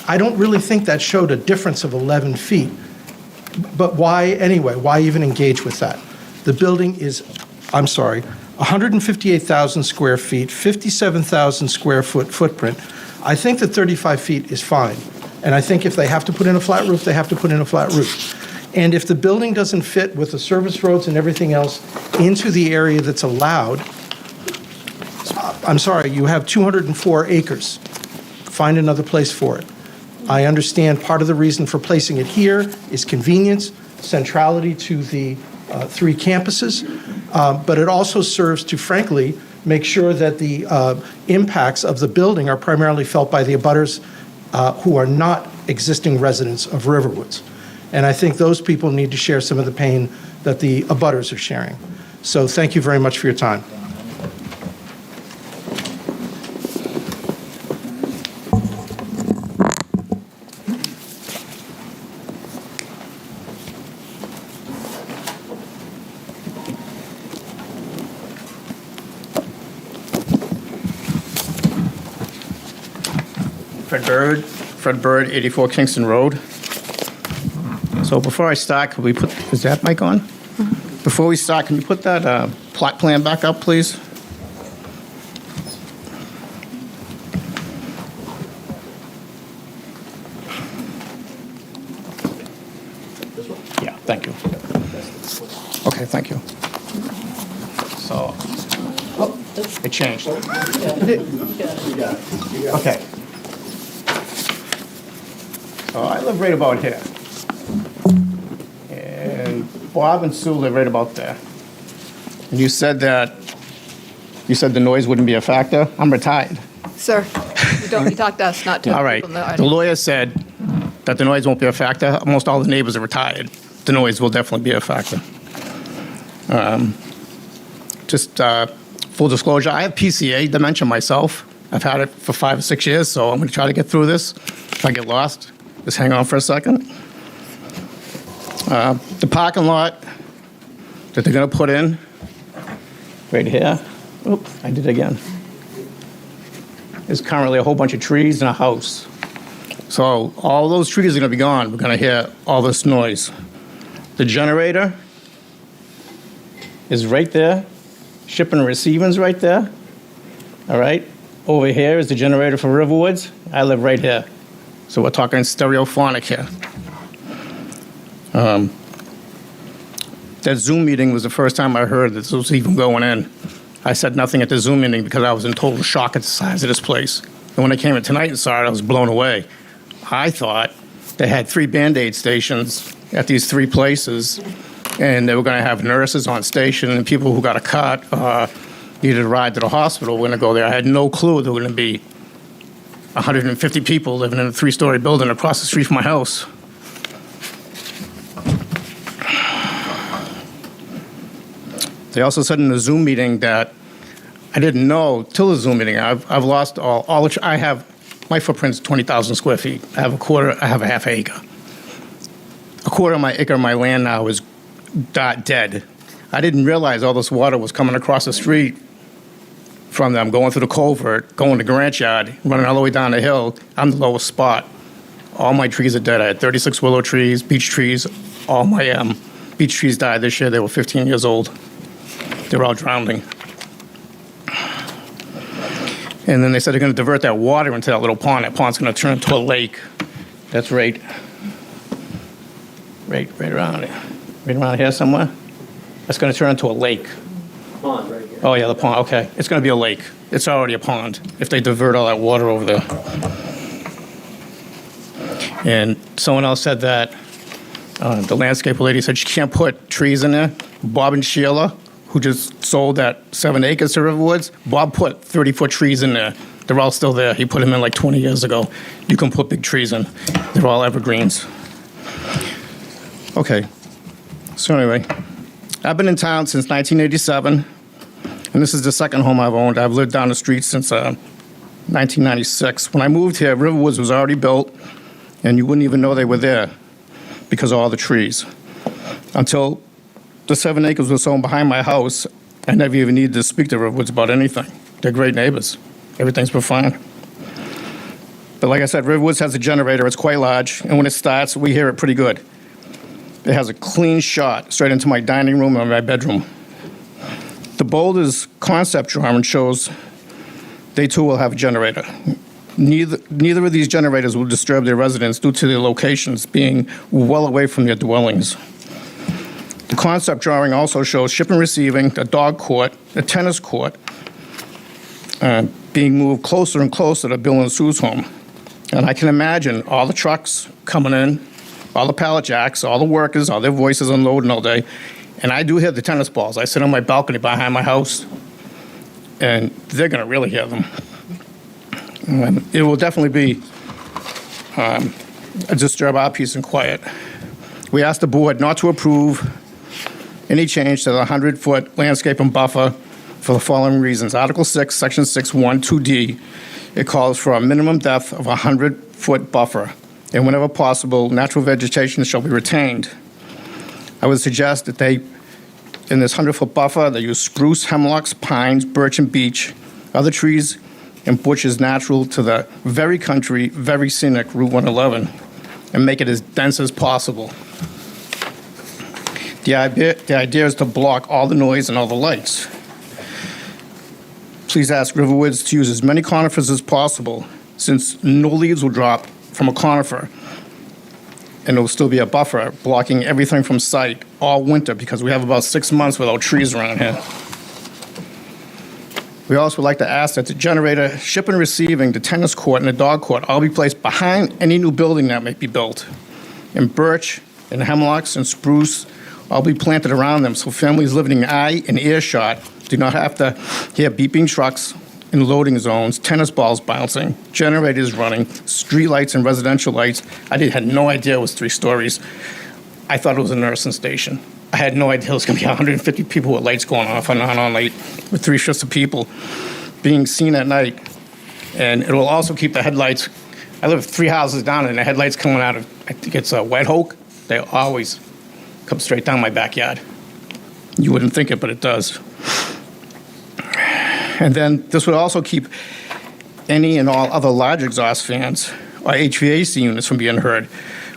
I don't really think that showed a difference of 11 feet. But why, anyway, why even engage with that? The building is, 158,000 square feet, 57,000 square foot footprint. I think that 35 feet is fine. And I think if they have to put in a flat roof, they have to put in a flat roof. And if the building doesn't fit with the service roads and everything else into the area that's allowed, I'm sorry, you have 204 acres. Find another place for it. I understand part of the reason for placing it here is convenience, centrality to the three campuses, but it also serves to, frankly, make sure that the impacts of the building are primarily felt by the abutters who are not existing residents of Riverwoods. And I think those people need to share some of the pain that the abutters are sharing. So thank you very much for your time. Fred Bird, 84 Kingston Road. So before I start, could we put, is that mic on? Before we start, can you put that plot plan back up, please? Yeah, thank you. Okay, thank you. So, it changed. Okay. So I live right about here. And Bob and Sue live right about there. And you said the noise wouldn't be a factor? I'm retired. Sir, you talk to us, not to All right. people in the audience. The lawyer said that the noise won't be a factor. Almost all the neighbors are retired. The noise will definitely be a factor. Just full disclosure, I have PCA dementia myself. I've had it for 5 or 6 years, so I'm going to try to get through this. If I get lost, just hang on for a second. The parking lot that they're going to put in right here, oops, I did it again. There's currently a whole bunch of trees and a house. So all those trees are going to be gone. We're going to hear all this noise. The generator is right there. Shipping and receiving's right there. All right. Over here is the generator for Riverwoods. I live right here. So we're talking stereophonic here. That Zoom meeting was the first time I heard that this was even going in. I said nothing at the Zoom meeting because I was in total shock at the size of this place. And when I came in tonight and saw it, I was blown away. I thought they had 3 Band-Aid stations at these 3 places, and they were going to have nurses on station, and people who got a cut needed a ride to the hospital were going to go there. I had no clue there were going to be 150 people living in a 3-story building across the street from my house. They also said in the Zoom meeting that I didn't know till the Zoom meeting. I've lost all the. I have my footprint's 20,000 square feet. I have a half acre. A quarter of my acre of my land now is dead. I didn't realize all this water was coming across the street from them, going through the culvert, going to Grant Yard, running all the way down the hill. I'm the lowest spot. All my trees are dead. I had 36 willow trees, beech trees. All my beech trees died this year. They were 15 years old. They were all drowning. And then they said they're going to divert that water into that little pond. That pond's going to turn into a lake. That's right around it. Right around here somewhere. It's going to turn into a lake. Pond right here. Oh, yeah, the pond, okay. It's going to be a lake. It's already a pond if they divert all that water over there. And someone else said that, the landscape lady said she can't put trees in there. Bob and Sheila, who just sold that 7 acres to Riverwoods, Bob put 30-foot trees in there. They're all still there. He put them in like 20 years ago. You can put big trees in. They're all evergreens. Okay. So anyway, I've been in town since 1987, and this is the second home I've owned. I've lived down the street since 1996. When I moved here, Riverwoods was already built, and you wouldn't even know they were there because of all the trees. Until the 7 acres was sold behind my house, I never even needed to speak to Riverwoods about anything. They're great neighbors. Everything's been fine. But like I said, Riverwoods has a generator. It's quite large, and when it starts, we hear it pretty good. It has a clean shot straight into my dining room and my bedroom. The Boulders concept drawing shows they too will have a generator. Neither of these generators will disturb their residents due to their locations being well away from their dwellings. The concept drawing also shows ship and receiving, a dog court, a tennis court, being moved closer and closer to Bill and Sue's home. And I can imagine all the trucks coming in, all the pallet jacks, all the workers, all their voices unloading all day. And I do hear the tennis balls. I sit on my balcony behind my house, and they're going to really hear them. It will definitely be disturb our peace and quiet. We asked the board not to approve any change to the 100-foot landscaping buffer for the following reasons. Article 6, Section 6.1, 2D, it calls for a minimum depth of a 100-foot buffer, and whenever possible, natural vegetation shall be retained. I would suggest that they, in this 100-foot buffer, they use spruce, hemlocks, pines, birch, and beech, other trees and bushes natural to the very country, very scenic Route 111, and make it as dense as possible. The idea is to block all the noise and all the lights. Please ask Riverwoods to use as many conifers as possible, since no leaves will drop from a conifer, and there will still be a buffer blocking everything from sight all winter because we have about 6 months without trees around here. We also would like to ask that the generator, ship and receiving, the tennis court, and the dog court all be placed behind any new building that may be built. And birch and hemlocks and spruce all be planted around them so families living in eye and earshot do not have to hear beeping trucks in loading zones, tennis balls bouncing, generators running, street lights and residential lights. I had no idea it was 3 stories. I thought it was a nursing station. I had no idea it was going to be 150 people with lights going off and on all night, with 3 shifts of people being seen at night. And it will also keep the headlights. I live 3 houses down, and the headlights coming out of, I think it's Wet Oak, they always come straight down my backyard. You wouldn't think it, but it does. And then this would also keep any and all other large exhaust fans or HVAC units from being heard.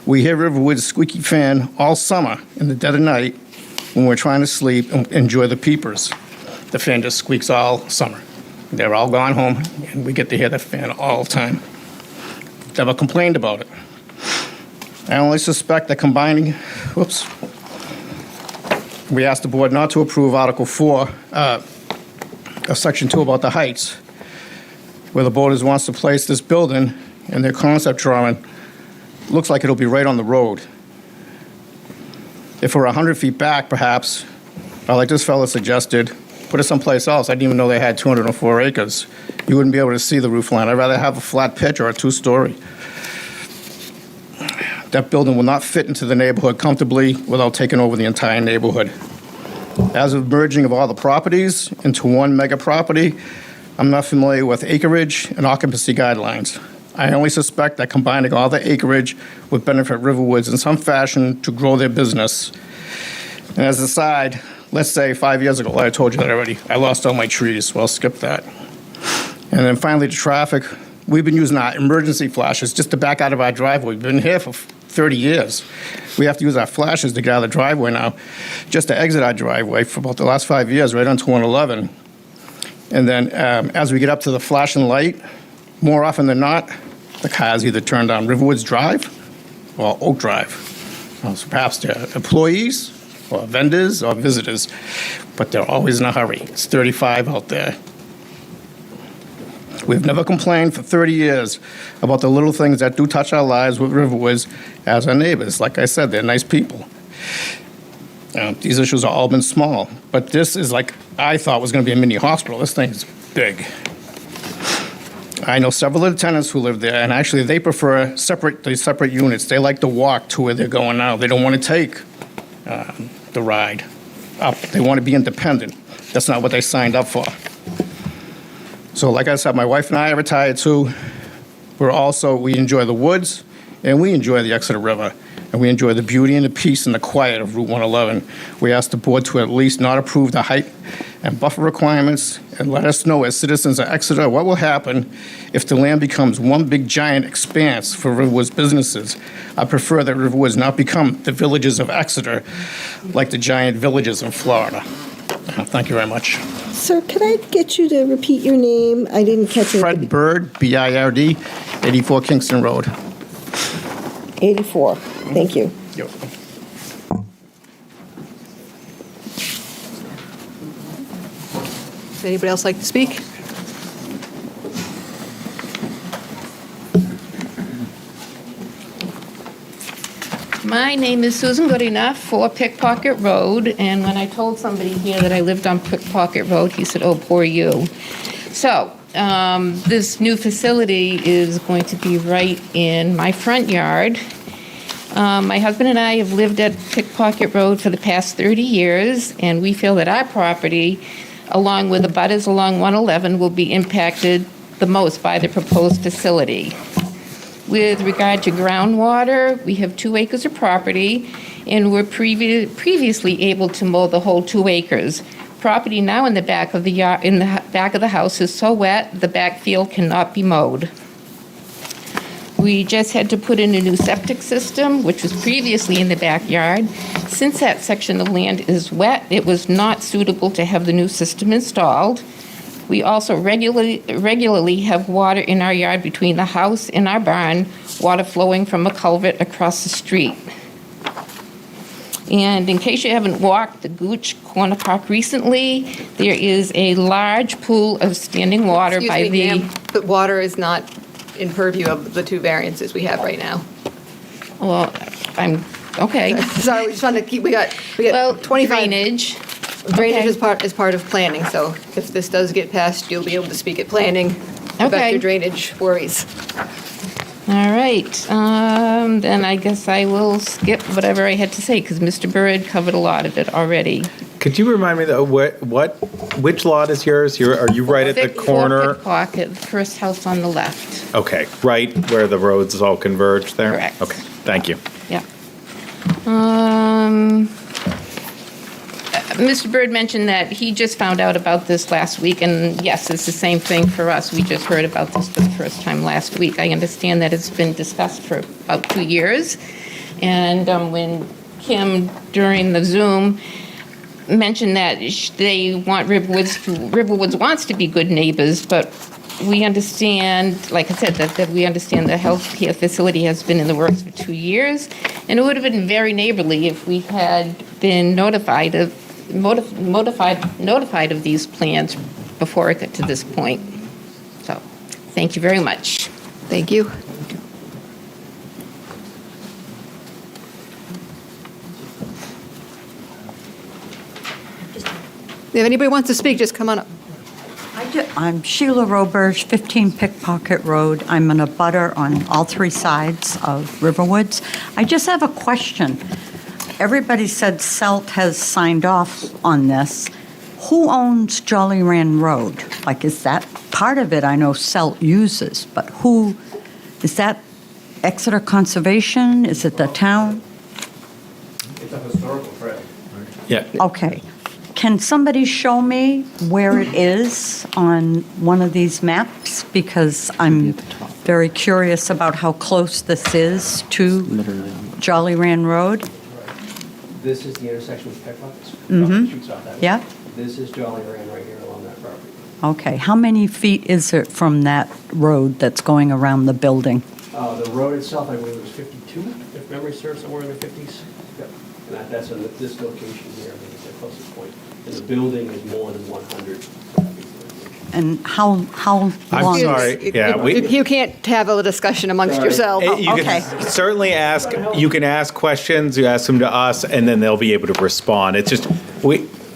We hear Riverwood's squeaky fan all summer in the dead of night when we're trying to sleep and enjoy the peepers. The fan just squeaks all summer. They're all gone home, and we get to hear the fan all the time. Never complained about it. I only suspect that combining, we asked the board not to approve Article 4 of Section 2 about the heights, where the board wants to place this building, and their concept drawing looks like it'll be right on the road. If we're 100 feet back, perhaps, like this fellow suggested, put it someplace else. I didn't even know they had 204 acres. You wouldn't be able to see the roof line. I'd rather have a flat pitch or a 2-story. That building will not fit into the neighborhood comfortably without taking over the entire neighborhood. As of merging of all the properties into one mega property, I'm not familiar with acreage and occupancy guidelines. I only suspect that combining all the acreage would benefit Riverwoods in some fashion to grow their business. And as a side, let's say 5 years ago, I told you that already, I lost all my trees, well, skip that. And then finally, the traffic. We've been using our emergency flashes just to back out of our driveway. We've been here for 30 years. We have to use our flashes to get out of the driveway now, just to exit our driveway for about the last 5 years, right onto 111. And then as we get up to the flashing light, more often than not, the cars either turn down Riverwoods Drive or Oak Drive. So perhaps they're employees or vendors or visitors, but they're always in a hurry. It's 35 out there. We've never complained for 30 years about the little things that do touch our lives with Riverwoods as our neighbors. Like I said, they're nice people. These issues have all been small, but this is like I thought was going to be a mini hospital. This thing's big. I know several of the tenants who live there, and actually they prefer separate units. They like to walk to where they're going now. They don't want to take the ride up. They want to be independent. That's not what they signed up for. So like I said, my wife and I are retired too. We enjoy the woods, and we enjoy the Exeter River, and we enjoy the beauty and the peace and the quiet of Route 111. We ask the board to at least not approve the height and buffer requirements, and let us know as citizens of Exeter what will happen if the land becomes one big giant expanse for Riverwoods businesses. I prefer that Riverwoods not become the villages of Exeter like the giant villages in Florida. Thank you very much. Sir, could I get you to repeat your name? I didn't catch it. Fred Bird, B-I-R-D, 84 Kingston Road. 84. Thank you. Yep. Does anybody else like to speak? My name is Susan Goodenough, 4 Pickpocket Road, and when I told somebody here that I lived on Pickpocket Road, he said, "Oh, poor you." So, this new facility is going to be right in my front yard. My husband and I have lived at Pickpocket Road for the past 30 years, and we feel that our property, along with the butters along 111, will be impacted the most by the proposed facility. With regard to groundwater, we have 2 acres of property, and we're previously able to mow the whole 2 acres. Property now in the back of the yard, in the back of the house is so wet, the backfield cannot be mowed. We just had to put in a new septic system, which was previously in the backyard. Since that section of land is wet, it was not suitable to have the new system installed. We also regularly have water in our yard between the house and our barn, water flowing from a culvert across the street. And in case you haven't walked the Gooch Corner Park recently, there is a large pool of standing water by Excuse me, the... ma'am, but water is not in purview of the 2 variances we have right now. Well, I'm, okay. Sorry, we just wanted to keep, we got Well, 25. drainage. Drainage Okay. is part of planning, so if this does get passed, you'll be able to speak at planning about Okay. your drainage worries. All right, then I guess I will skip whatever I had to say, because Mr. Bird covered a lot of it already. Could you remind me though, which lot is yours? Are you right at the corner? Pickpocket, the first house on the left. Okay, right where the roads all converge there? Correct. Okay, thank you. Yeah. Mr. Bird mentioned that he just found out about this last week, and yes, it's the same thing for us. We just heard about this for the first time last week. I understand that it's been discussed for about 2 years, and when Kim, during the Zoom, mentioned that they want Riverwoods wants to be good neighbors, but we understand, like I said, that we understand the healthcare facility has been in the works for 2 years, and it would have been very neighborly if we had been notified of these plans before it got to this point. So, thank you very much. Thank you. If anybody wants to speak, just come on up. I'm Sheila Roberge, 15 Pickpocket Road. I'm an abutter on all 3 sides of Riverwoods. I just have a question. Everybody said CELT has signed off on this. Who owns Jolly Rand Road? Like, is that part of it? I know CELT uses, but who, is that Exeter Conservation? Is it the town? It's a historical trail. Yeah. Okay. Can somebody show me where it is on one of these maps? Because I'm very curious about how close this is to Jolly Rand Road. This is the intersection with Pickpockets. Shoots off that. Yeah? This is Jolly Rand right here along that property. Okay. How many feet is it from that road that's going around the building? The road itself, I believe, was 52, if memory serves, somewhere in the 50s. Yep. And that's in this location here, I think it's the closest point. And the building is more than 100. And how long? I'm sorry, yeah, You can't have a discussion amongst yourselves. You okay. can certainly ask, you can ask questions, you ask them to us, and then they'll be able to respond. It's just,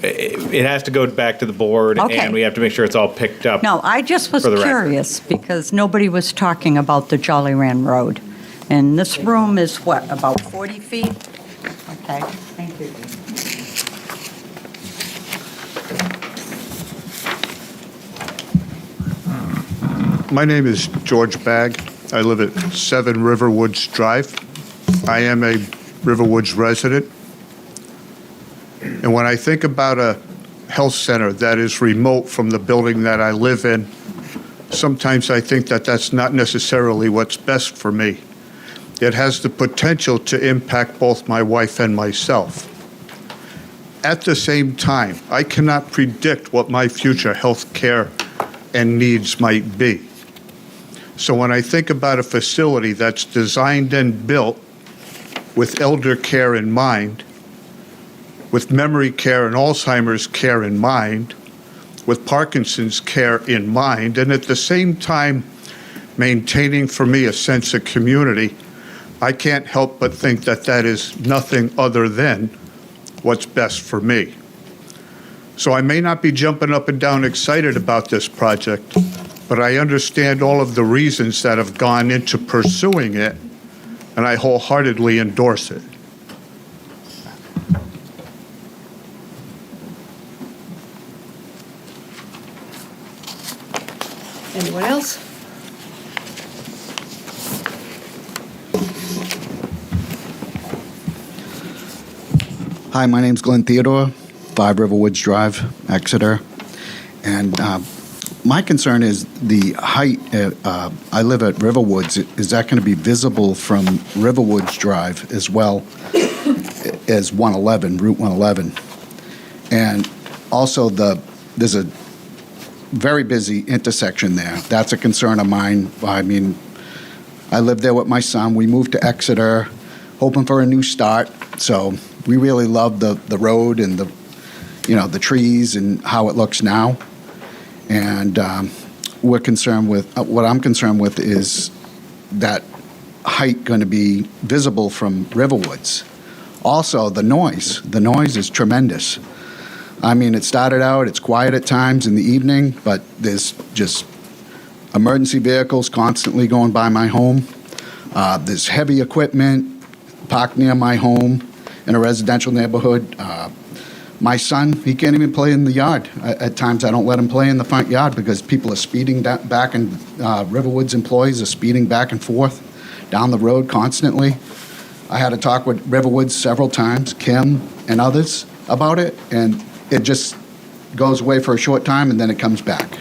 it has to go back to the board, Okay. and we have to make sure it's all picked up. No, I just was For the record. curious because nobody was talking about the Jolly Rand Road. And this room is what, about 40 feet? Okay, thank you. My name is George Bagg. I live at 7 Riverwoods Drive. I am a Riverwoods resident. And when I think about a health center that is remote from the building that I live in, sometimes I think that that's not necessarily what's best for me. It has the potential to impact both my wife and myself. At the same time, I cannot predict what my future health care and needs might be. So when I think about a facility that's designed and built with elder care in mind, with memory care and Alzheimer's care in mind, with Parkinson's care in mind, and at the same time maintaining for me a sense of community, I can't help but think that that is nothing other than what's best for me. So I may not be jumping up and down excited about this project, but I understand all of the reasons that have gone into pursuing it, and I wholeheartedly endorse it. Anyone else? Hi, my name's Glenn Theodore, 5 Riverwoods Drive, Exeter. And my concern is the height. I live at Riverwoods. Is that going to be visible from Riverwoods Drive as well as 111, Route 111? And also, there's a very busy intersection there. That's a concern of mine. I mean, I live there with my son. We moved to Exeter, hoping for a new start. So we really love the road and the trees and how it looks now. And we're concerned with what I'm concerned with is that height going to be visible from Riverwoods. Also, the noise. The noise is tremendous. I mean, it started out, it's quiet at times in the evening, but there's just emergency vehicles constantly going by my home. There's heavy equipment parked near my home in a residential neighborhood. My son, he can't even play in the yard. At times, I don't let him play in the front yard because people are speeding back, and Riverwoods employees are speeding back and forth down the road constantly. I had a talk with Riverwoods several times, Kim and others, about it, and it just goes away for a short time and then it comes back.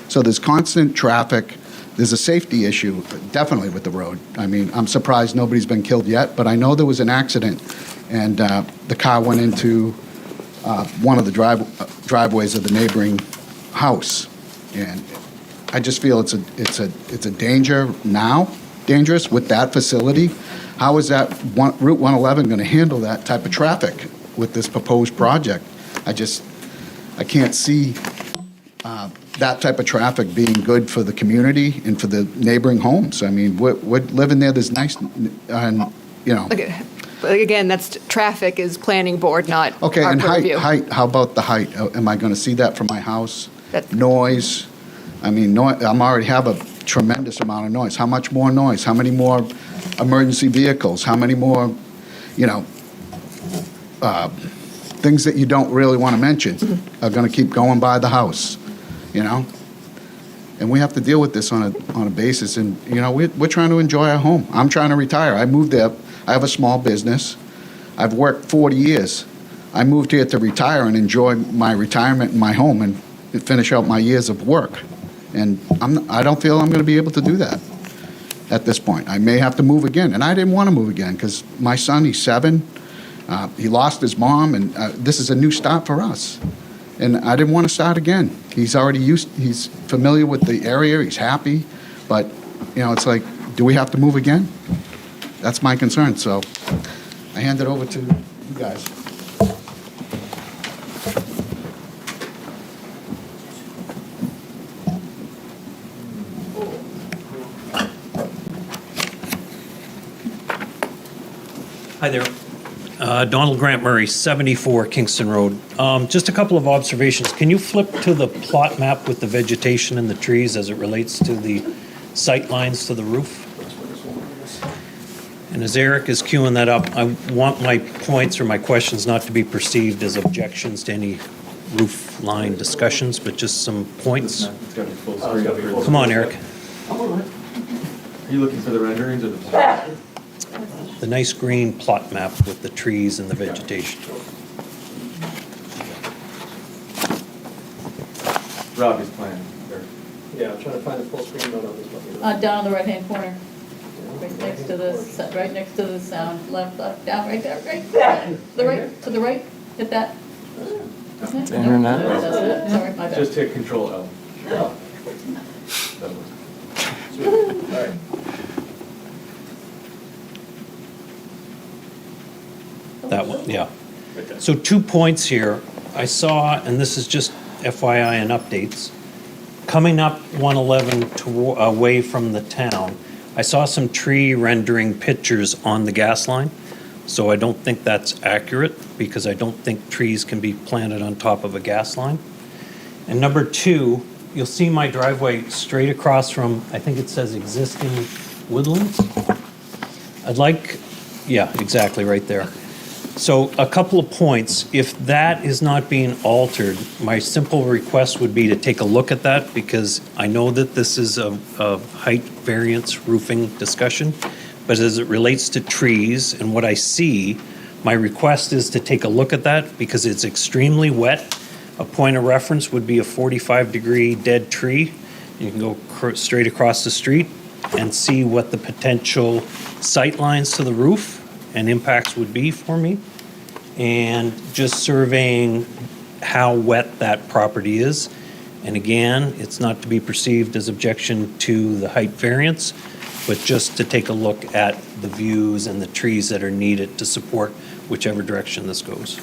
So there's constant traffic. There's a safety issue, definitely, with the road. I mean, I'm surprised nobody's been killed yet, but I know there was an accident, and the car went into one of the driveways of the neighboring house, and I just feel it's a danger now, dangerous with that facility. How is that Route 111 going to handle that type of traffic with this proposed project? I can't see that type of traffic being good for the community and for the neighboring homes. I mean, we're living there. There's nice, and Okay. But again, that's traffic is planning board, not Okay, our and purview. height. How about the height? Am I going to see that from my house? Noise. I mean, I'm already have a tremendous amount of noise. How much more noise? How many more emergency vehicles? How many more, things that you don't really want to mention are going to keep going by the house, And we have to deal with this on a basis. And we're trying to enjoy our home. I'm trying to retire. I moved there. I have a small business. I've worked 40 years. I moved here to retire and enjoy my retirement in my home and finish out my years of work. And I don't feel I'm going to be able to do that at this point. I may have to move again. And I didn't want to move again because my son, he's 7. He lost his mom, and this is a new start for us. And I didn't want to start again. He's already he's familiar with the area, he's happy, but, it's like, do we have to move again? That's my concern, so I hand it over to guys. Hi there. Donald Grant Murray, 74 Kingston Road. Just a couple of observations. Can you flip to the plot map with the vegetation and the trees as it relates to the sight lines to the roof? And as Eric is queuing that up, I want my points or my questions not to be perceived as objections to any roof line discussions, but just some points. Come on, Eric. Are you looking for the renderings or the plot? The nice green plot map with the trees and the vegetation. Robbie's plan. Yeah, I'm trying to find the full screen mode on this one. Down in the right-hand corner. Right next to the sound, left, up, down, right there, right there. To the right, hit that. Internet. No, it doesn't. Sorry, my bad. Just hit Control L. All right. That one, yeah. So 2 points here. I saw, and this is just FYI and updates, coming up 111 away from the town, I saw some tree rendering pictures on the gas line. So I don't think that's accurate because I don't think trees can be planted on top of a gas line. And number 2, you'll see my driveway straight across from, I think it says existing woodlands. I'd like, yeah, exactly right there. So a couple of points. If that is not being altered, my simple request would be to take a look at that because I know that this is a height variance roofing discussion, but as it relates to trees and what I see, my request is to take a look at that because it's extremely wet. A point of reference would be a 45-degree dead tree. You can go straight across the street and see what the potential sight lines to the roof and impacts would be for me, and just surveying how wet that property is. And again, it's not to be perceived as objection to the height variance, but just to take a look at the views and the trees that are needed to support whichever direction this goes.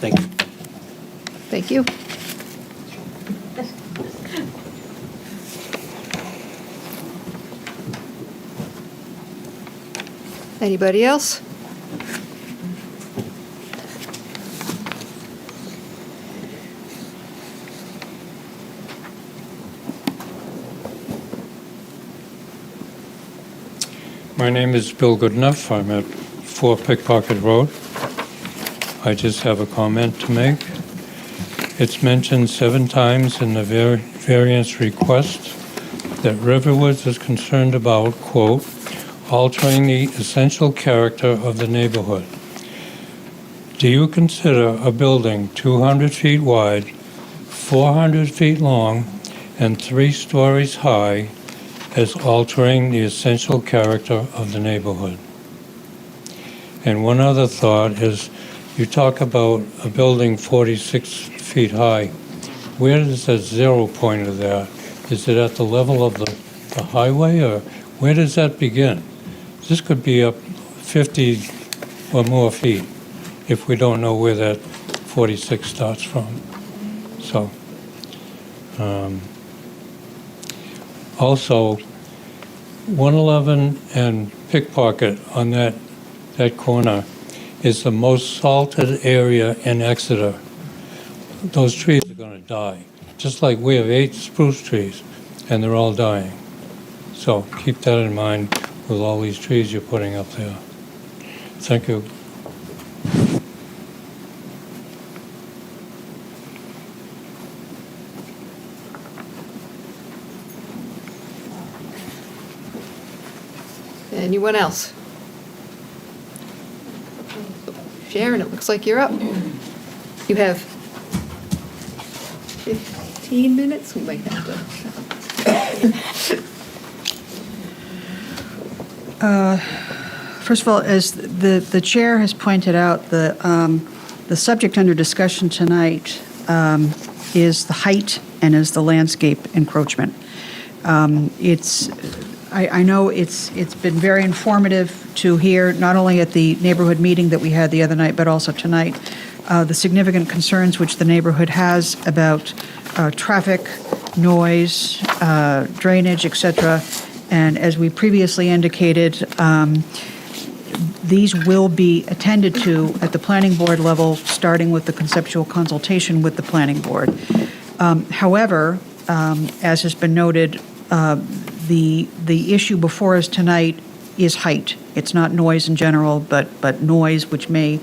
Thank you. Thank you. Anybody else? My name is Bill Goodenough. I'm at 4 Pickpocket Road. I just have a comment to make. It's mentioned 7 times in the variance request that Riverwoods is concerned about, quote, altering the essential character of the neighborhood. Do you consider a building 200 feet wide, 400 feet long, and 3 stories high as altering the essential character of the neighborhood? And one other thought is, you talk about a building 46 feet high. Where is that 0 point of that? Is it at the level of the highway, or where does that begin? This could be up 50 or more feet if we don't know where that 46 starts from. So, also, 111 and Pickpocket on that corner is the most salted area in Exeter. Those trees are going to die, just like we have 8 spruce trees, and they're all dying. So keep that in mind with all these trees you're putting up there. Thank you. Anyone else? Sharon, it looks like you're up. You have 15 minutes. We might have to. First of all, as the chair has pointed out, the subject under discussion tonight is the height and is the landscape encroachment. I know it's been very informative to hear, not only at the neighborhood meeting that we had the other night, but also tonight, the significant concerns which the neighborhood has about traffic, noise, drainage, et cetera. And as we previously indicated, these will be attended to at the planning board level, starting with the conceptual consultation with the planning board. However, as has been noted, the issue before us tonight is height. It's not noise in general, but noise which may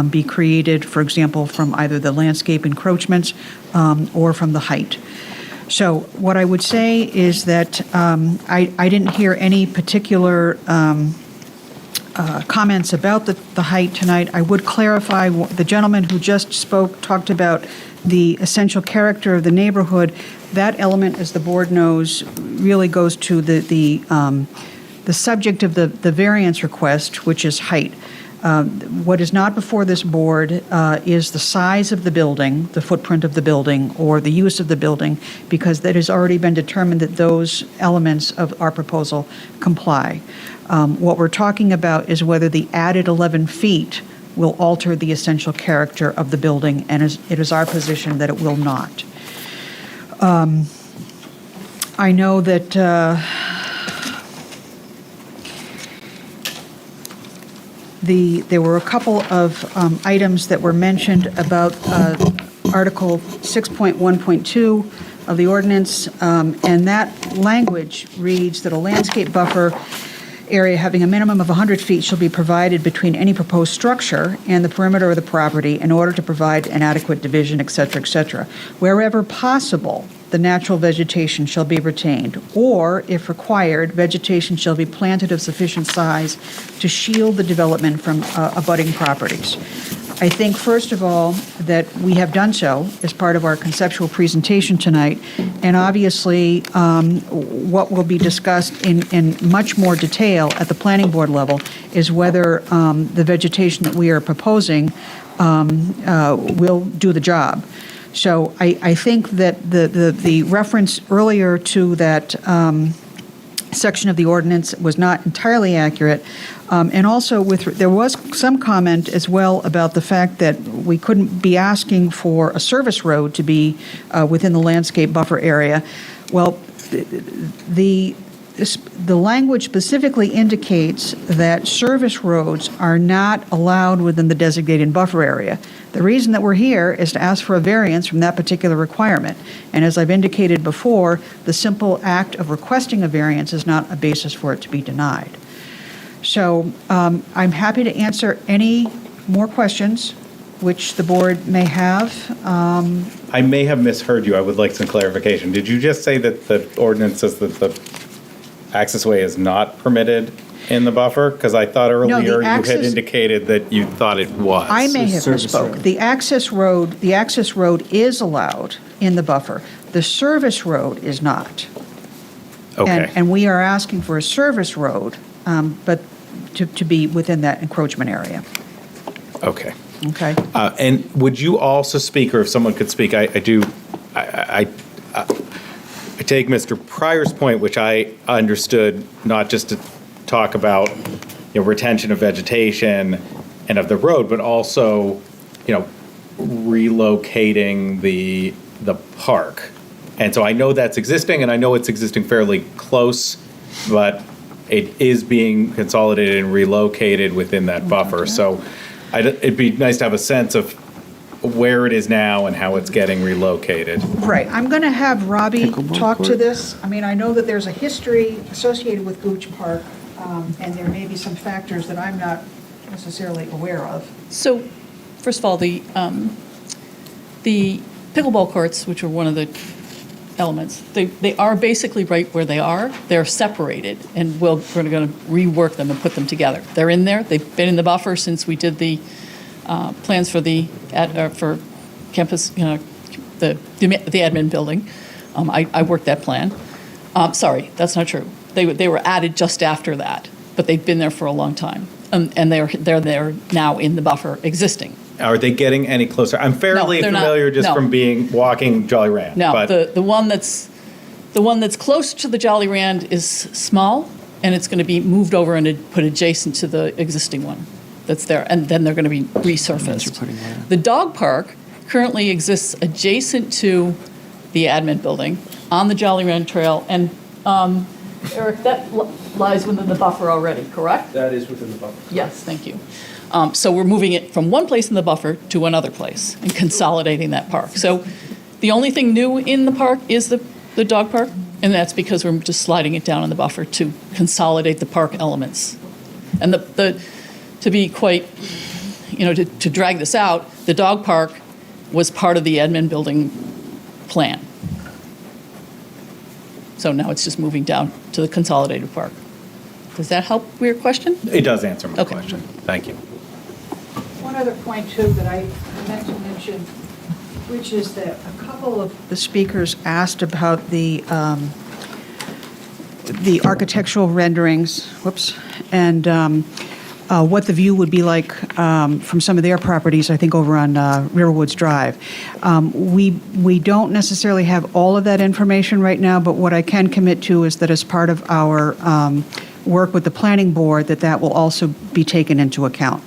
be created, for example, from either the landscape encroachments or from the height. So what I would say is that I didn't hear any particular comments about the height tonight. I would clarify, the gentleman who just spoke talked about the essential character of the neighborhood. That element, as the board knows, really goes to the subject of the variance request, which is height. What is not before this board is the size of the building, the footprint of the building, or the use of the building, because that has already been determined that those elements of our proposal comply. What we're talking about is whether the added 11 feet will alter the essential character of the building, and it is our position that it will not. I know that there were a couple of items that were mentioned about Article 6.1.2 of the ordinance, and that language reads that a landscape buffer area having a minimum of 100 feet shall be provided between any proposed structure and the perimeter of the property in order to provide an adequate division, et cetera, et cetera. Wherever possible, the natural vegetation shall be retained, or, if required, vegetation shall be planted of sufficient size to shield the development from abutting properties. I think, first of all, that we have done so as part of our conceptual presentation tonight, and obviously what will be discussed in much more detail at the planning board level is whether the vegetation that we are proposing will do the job. So I think that the reference earlier to that section of the ordinance was not entirely accurate. And also, there was some comment as well about the fact that we couldn't be asking for a service road to be within the landscape buffer area. Well, the language specifically indicates that service roads are not allowed within the designated buffer area. The reason that we're here is to ask for a variance from that particular requirement. And as I've indicated before, the simple act of requesting a variance is not a basis for it to be denied. So I'm happy to answer any more questions which the board may have. I may have misheard you. I would like some clarification. Did you just say that the ordinance says that the accessway is not permitted in the buffer? Because I thought earlier you had indicated that you thought it was. I may have misspoke. The access road is allowed in the buffer. The service road is not. Okay. And we are asking for a service road, but to be within that encroachment area. Okay. Okay. And would you also speak, or if someone could speak, I take Mr. Pryor's point, which I understood not just to talk about, retention of vegetation and of the road, but also, relocating the park. And so I know that's existing, and I know it's existing fairly close, but it is being consolidated and relocated within that buffer. So it'd be nice to have a sense of where it is now and how it's getting relocated. Right. I'm going to have Robbie talk to this. I mean, I know that there's a history associated with Gooch Park, and there may be some factors that I'm not necessarily aware of. So, first of all, the pickleball courts, which are one of the elements, they are basically right where they are. They're separated, and we're going to rework them and put them together. They're in there. They've been in the buffer since we did the plans for for campus, the admin building. I worked that plan. Sorry, that's not true. They were added just after that, but they've been there for a long time, and they're there now in the buffer existing. Are they getting any closer? I'm fairly No, they're familiar not. just No. from walking Jolly Ranch. No, but the one that's The one that's closer to the Jolly Rand is small, and it's going to be moved over and put adjacent to the existing one that's there, and then they're going to be resurfaced. The dog park currently exists adjacent to the admin building on the Jolly Rand Trail, and Eric, that lies within the buffer already, correct? That is within the buffer. Yes, thank you. So we're moving it from one place in the buffer to another place and consolidating that park. So the only thing new in the park is the dog park, and that's because we're just sliding it down in the buffer to consolidate the park elements. And to be quite, to drag this out, the dog park was part of the admin building plan. So now it's just moving down to the consolidated park. Does that help with your question? It does answer my question. Thank you. One other point, too, that I meant to mention, which is that a couple of the speakers asked about the architectural renderings, and what the view would be like from some of their properties, I think over on Riverwoods Drive. We don't necessarily have all of that information right now, but what I can commit to is that as part of our work with the planning board, that will also be taken into account.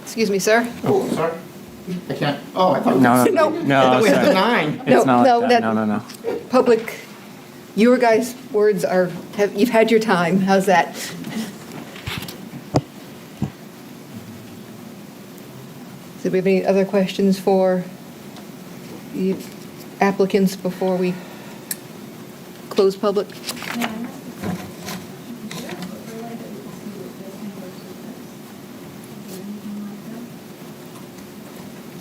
Excuse me, sir? Oh, sorry. I can't. Oh, I thought. No. I thought we had the 9. No. Public, your guys' words you've had your time. How's that? Do we have any other questions for the applicants before we close public?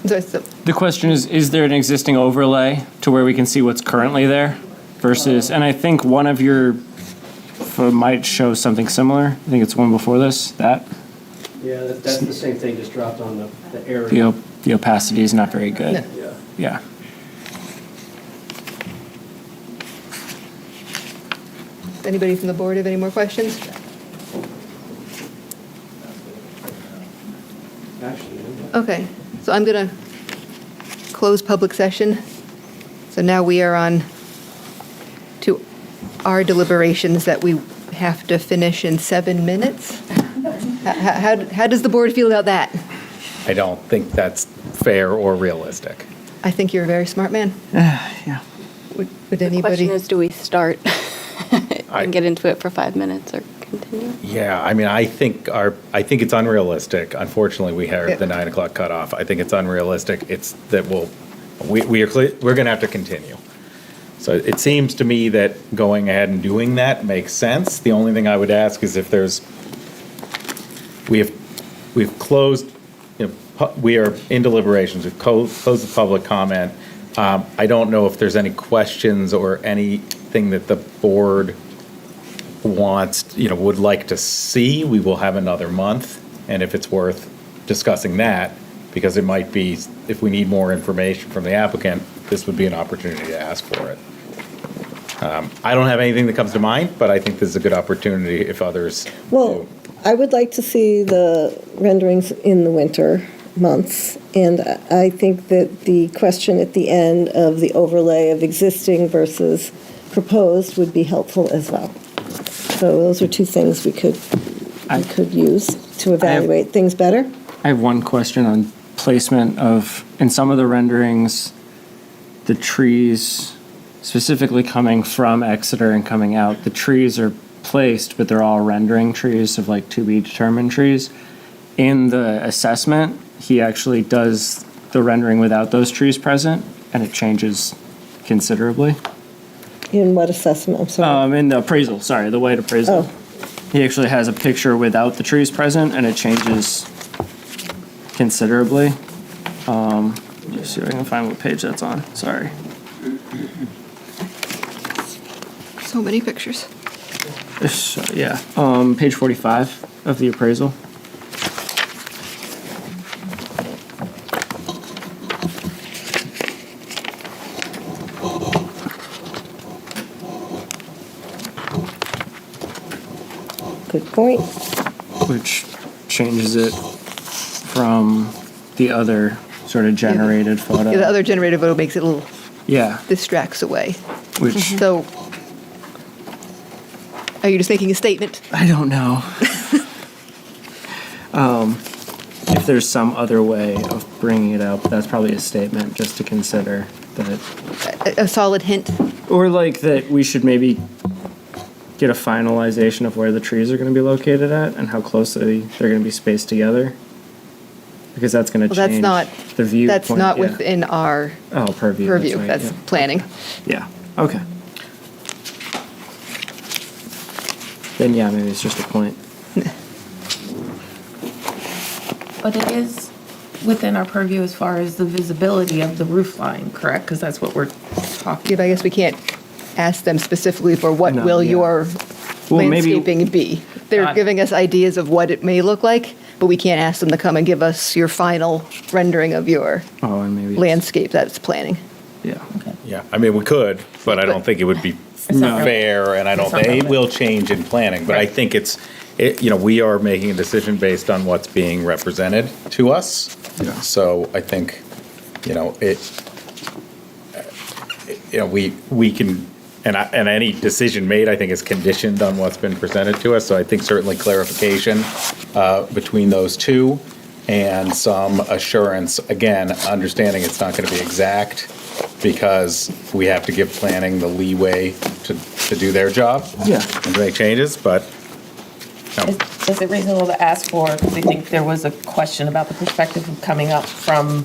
The question is there an existing overlay to where we can see what's currently there versus, and I think one of your might show something similar. I think it's one before this, that. Yeah, that's the same thing, just dropped on the area. The opacity is not very good. Yeah. Yeah. Does anybody from the board have any more questions? Okay, so I'm going to close public session. So now we are on to our deliberations that we have to finish in 7 minutes. How does the board feel about that? I don't think that's fair or realistic. I think you're a very smart man. Yeah. Would The anybody? question is, do we start and get into it for 5 minutes or continue? Yeah, I mean, I think it's unrealistic. Unfortunately, we have the 9 o'clock cutoff. I think it's unrealistic. It's that we're going to have to continue. So it seems to me that going ahead and doing that makes sense. The only thing I would ask is if we've closed, we are in deliberations. We've closed the public comment. I don't know if there's any questions or anything that the board wants, would like to see. We will have another month, and if it's worth discussing that, because it might be, if we need more information from the applicant, this would be an opportunity to ask for it. I don't have anything that comes to mind, but I think this is a good opportunity if others Well, I would like to see the renderings in the winter months, and I think that the question at the end of the overlay of existing versus proposed would be helpful as well. So those are two things we could use to evaluate things better. I have one question on placement of, in some of the renderings, the trees specifically coming from Exeter and coming out, the trees are placed, but they're all rendering trees of like to be determined trees. In the assessment, he actually does the rendering without those trees present, and it changes considerably. In what assessment? I'm sorry. In the appraisal, sorry, the white appraisal. He actually has a picture without the trees present, and it changes considerably. Let me see if I can find what page that's on. Sorry. So many pictures. Yeah, page 45 of the appraisal. Good point. Which changes it from the other sort of generated photo. The other generated photo makes it a little, Yeah, distracts away. which So, are you just making a statement? I don't know. If there's some other way of bringing it up, that's probably a statement just to consider that. A solid hint? Or like that we should maybe get a finalization of where the trees are going to be located at and how closely they're going to be spaced together. Because that's going to Well, change that's not, the view. that's not within our purview. purview. right, That's yeah. planning. Yeah, okay. Then yeah, maybe it's just a point. But it is within our purview as far as the visibility of the roof line, correct? Because that's what we're talking. Yeah, but I guess we can't ask them specifically for what No, will yeah. your Well, maybe- landscaping be. They're giving us ideas of what it may look like, but we can't ask them to come and give us your final rendering of your Oh, and maybe. landscape that's planning. Yeah. Yeah, I mean, we could, but I don't think it would be not fair, and I don't It's not think, it relevant. will change in planning, but I think we are making a decision based on what's being represented to us. Yeah. So I think, we can, and any decision made, I think, is conditioned on what's been presented to us. So I think certainly clarification between those two and some assurance, again, understanding it's not going to be exact because we have to give planning the leeway to do their job. Yeah. And to make changes, but Is it reasonable to ask for, because I think there was a question about the perspective of coming up from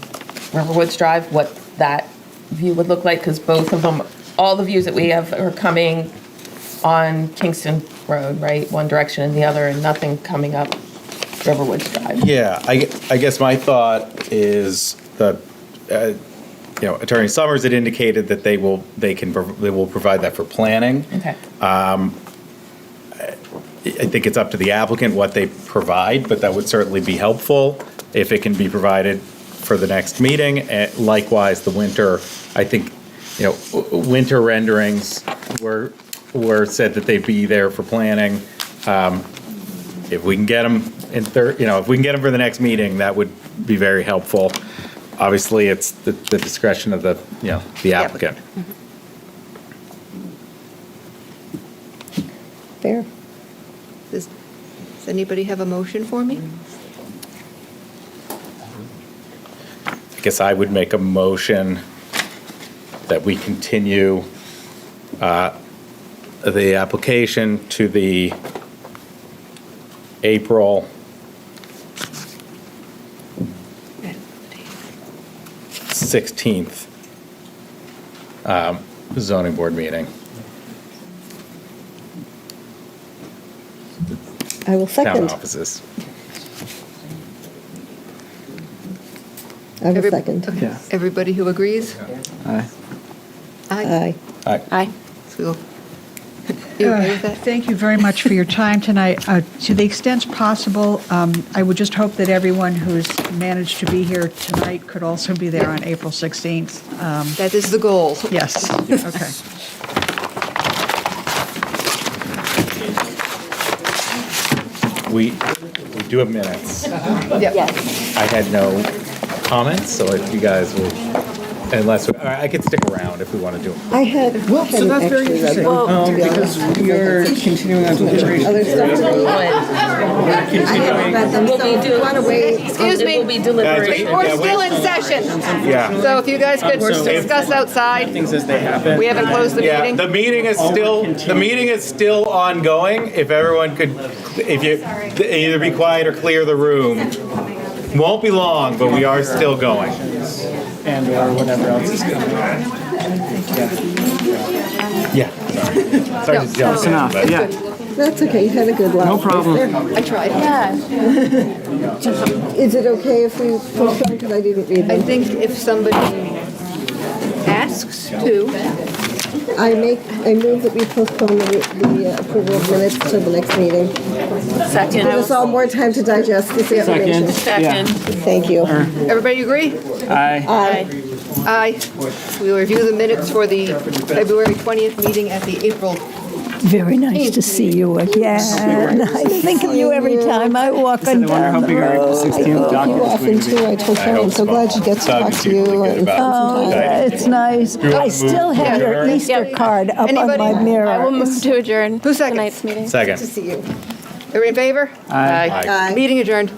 Riverwoods Drive, what that view would look like? Because both of them, all the views that we have are coming on Kingston Road, right? One direction and the other, and nothing coming up Riverwoods Drive. yeah, I guess my thought is that, Attorney Summers had indicated that they will provide that for planning. Okay. I think it's up to the applicant what they provide, but that would certainly be helpful if it can be provided for the next meeting. And likewise, the winter, I think, winter renderings were said that they'd be there for planning. If we can get them if we can get them for the next meeting, that would be very helpful. Obviously, it's the discretion of the applicant. Fair. Does anybody have a motion for me? I guess I would make a motion that we continue the application to the April 16th zoning board meeting. I will Town second. offices. I will second. Okay. Everybody who agrees? Aye. Aye. Aye. So, you okay with that? Thank you very much for your time tonight. To the extent possible, I would just hope that everyone who's managed to be here tonight could also be there on April 16th. That is the goal. Yes, okay. We do have minutes. Yep. I had no comments, so if you guys will, I could stick around if we want to do them. I had. So that's very interesting. Because we are continuing on deliberation. Other stuff to read. I haven't read them, so if you want to wait. Excuse me. We're still in session. Yeah. So if you guys could discuss outside, Things as they happen. we haven't closed the Yeah, meeting. the meeting is still ongoing. If everyone could, either be quiet or clear the room. Won't be long, but we are still going. And or whatever else is going on. Yeah. Sorry to jump That's in, enough, but- yeah. That's okay, you had a good laugh. No problem. I tried. Is it okay if we postpone, because I didn't read I them? think if somebody asks to, I move that we postpone the approval of minutes to the next meeting. Second. Give us all more time to digest this information. Second. Thank you. everybody agree? Aye. Aye. Aye. We will review the minutes for the February 20th meeting at the April Very nice to see you again. I think of you every time I walk on down the road. I hope you often too. I told Karen, I'm so glad you get to talk to you. Oh, it's nice. I still have your Easter card up Anybody? on my mirror. I will move to adjourn Who's second? tonight's meeting. Second. Good to see you. Everybody in favor? Aye. Meeting adjourned.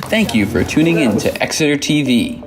Thank you for tuning in to Exeter TV.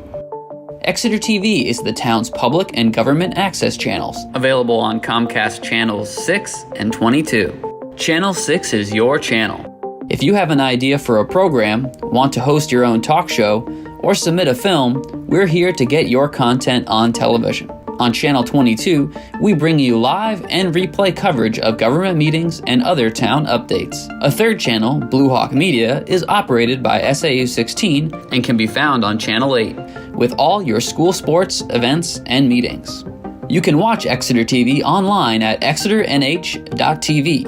Exeter TV is the town's public and government access channels, available on Comcast channels 6 and 22. Channel 6 is your channel. If you have an idea for a program, want to host your own talk show, or submit a film, we're here to get your content on television. On Channel 22, we bring you live and replay coverage of government meetings and other town updates. A third channel, Blue Hawk Media, is operated by SAU 16 and can be found on Channel 8, with all your school sports, events, and meetings. You can watch Exeter TV online at exeternh.tv,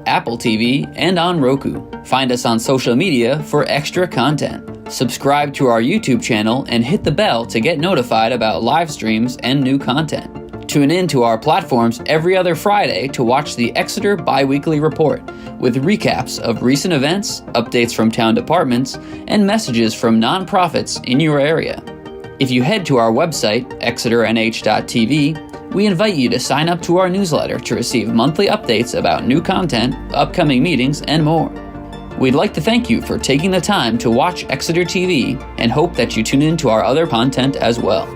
Apple TV, and on Roku. Find us on social media for extra content. Subscribe to our YouTube channel and hit the bell to get notified about live streams and new content. Tune in to our platforms every other Friday to watch the Exeter Biweekly Report, with recaps of recent events, updates from town departments, and messages from nonprofits in your area. If you head to our website, exeternh.tv, we invite you to sign up to our newsletter to receive monthly updates about new content, upcoming meetings, and more. We'd like to thank you for taking the time to watch Exeter TV and hope that you tune in to our other content as well.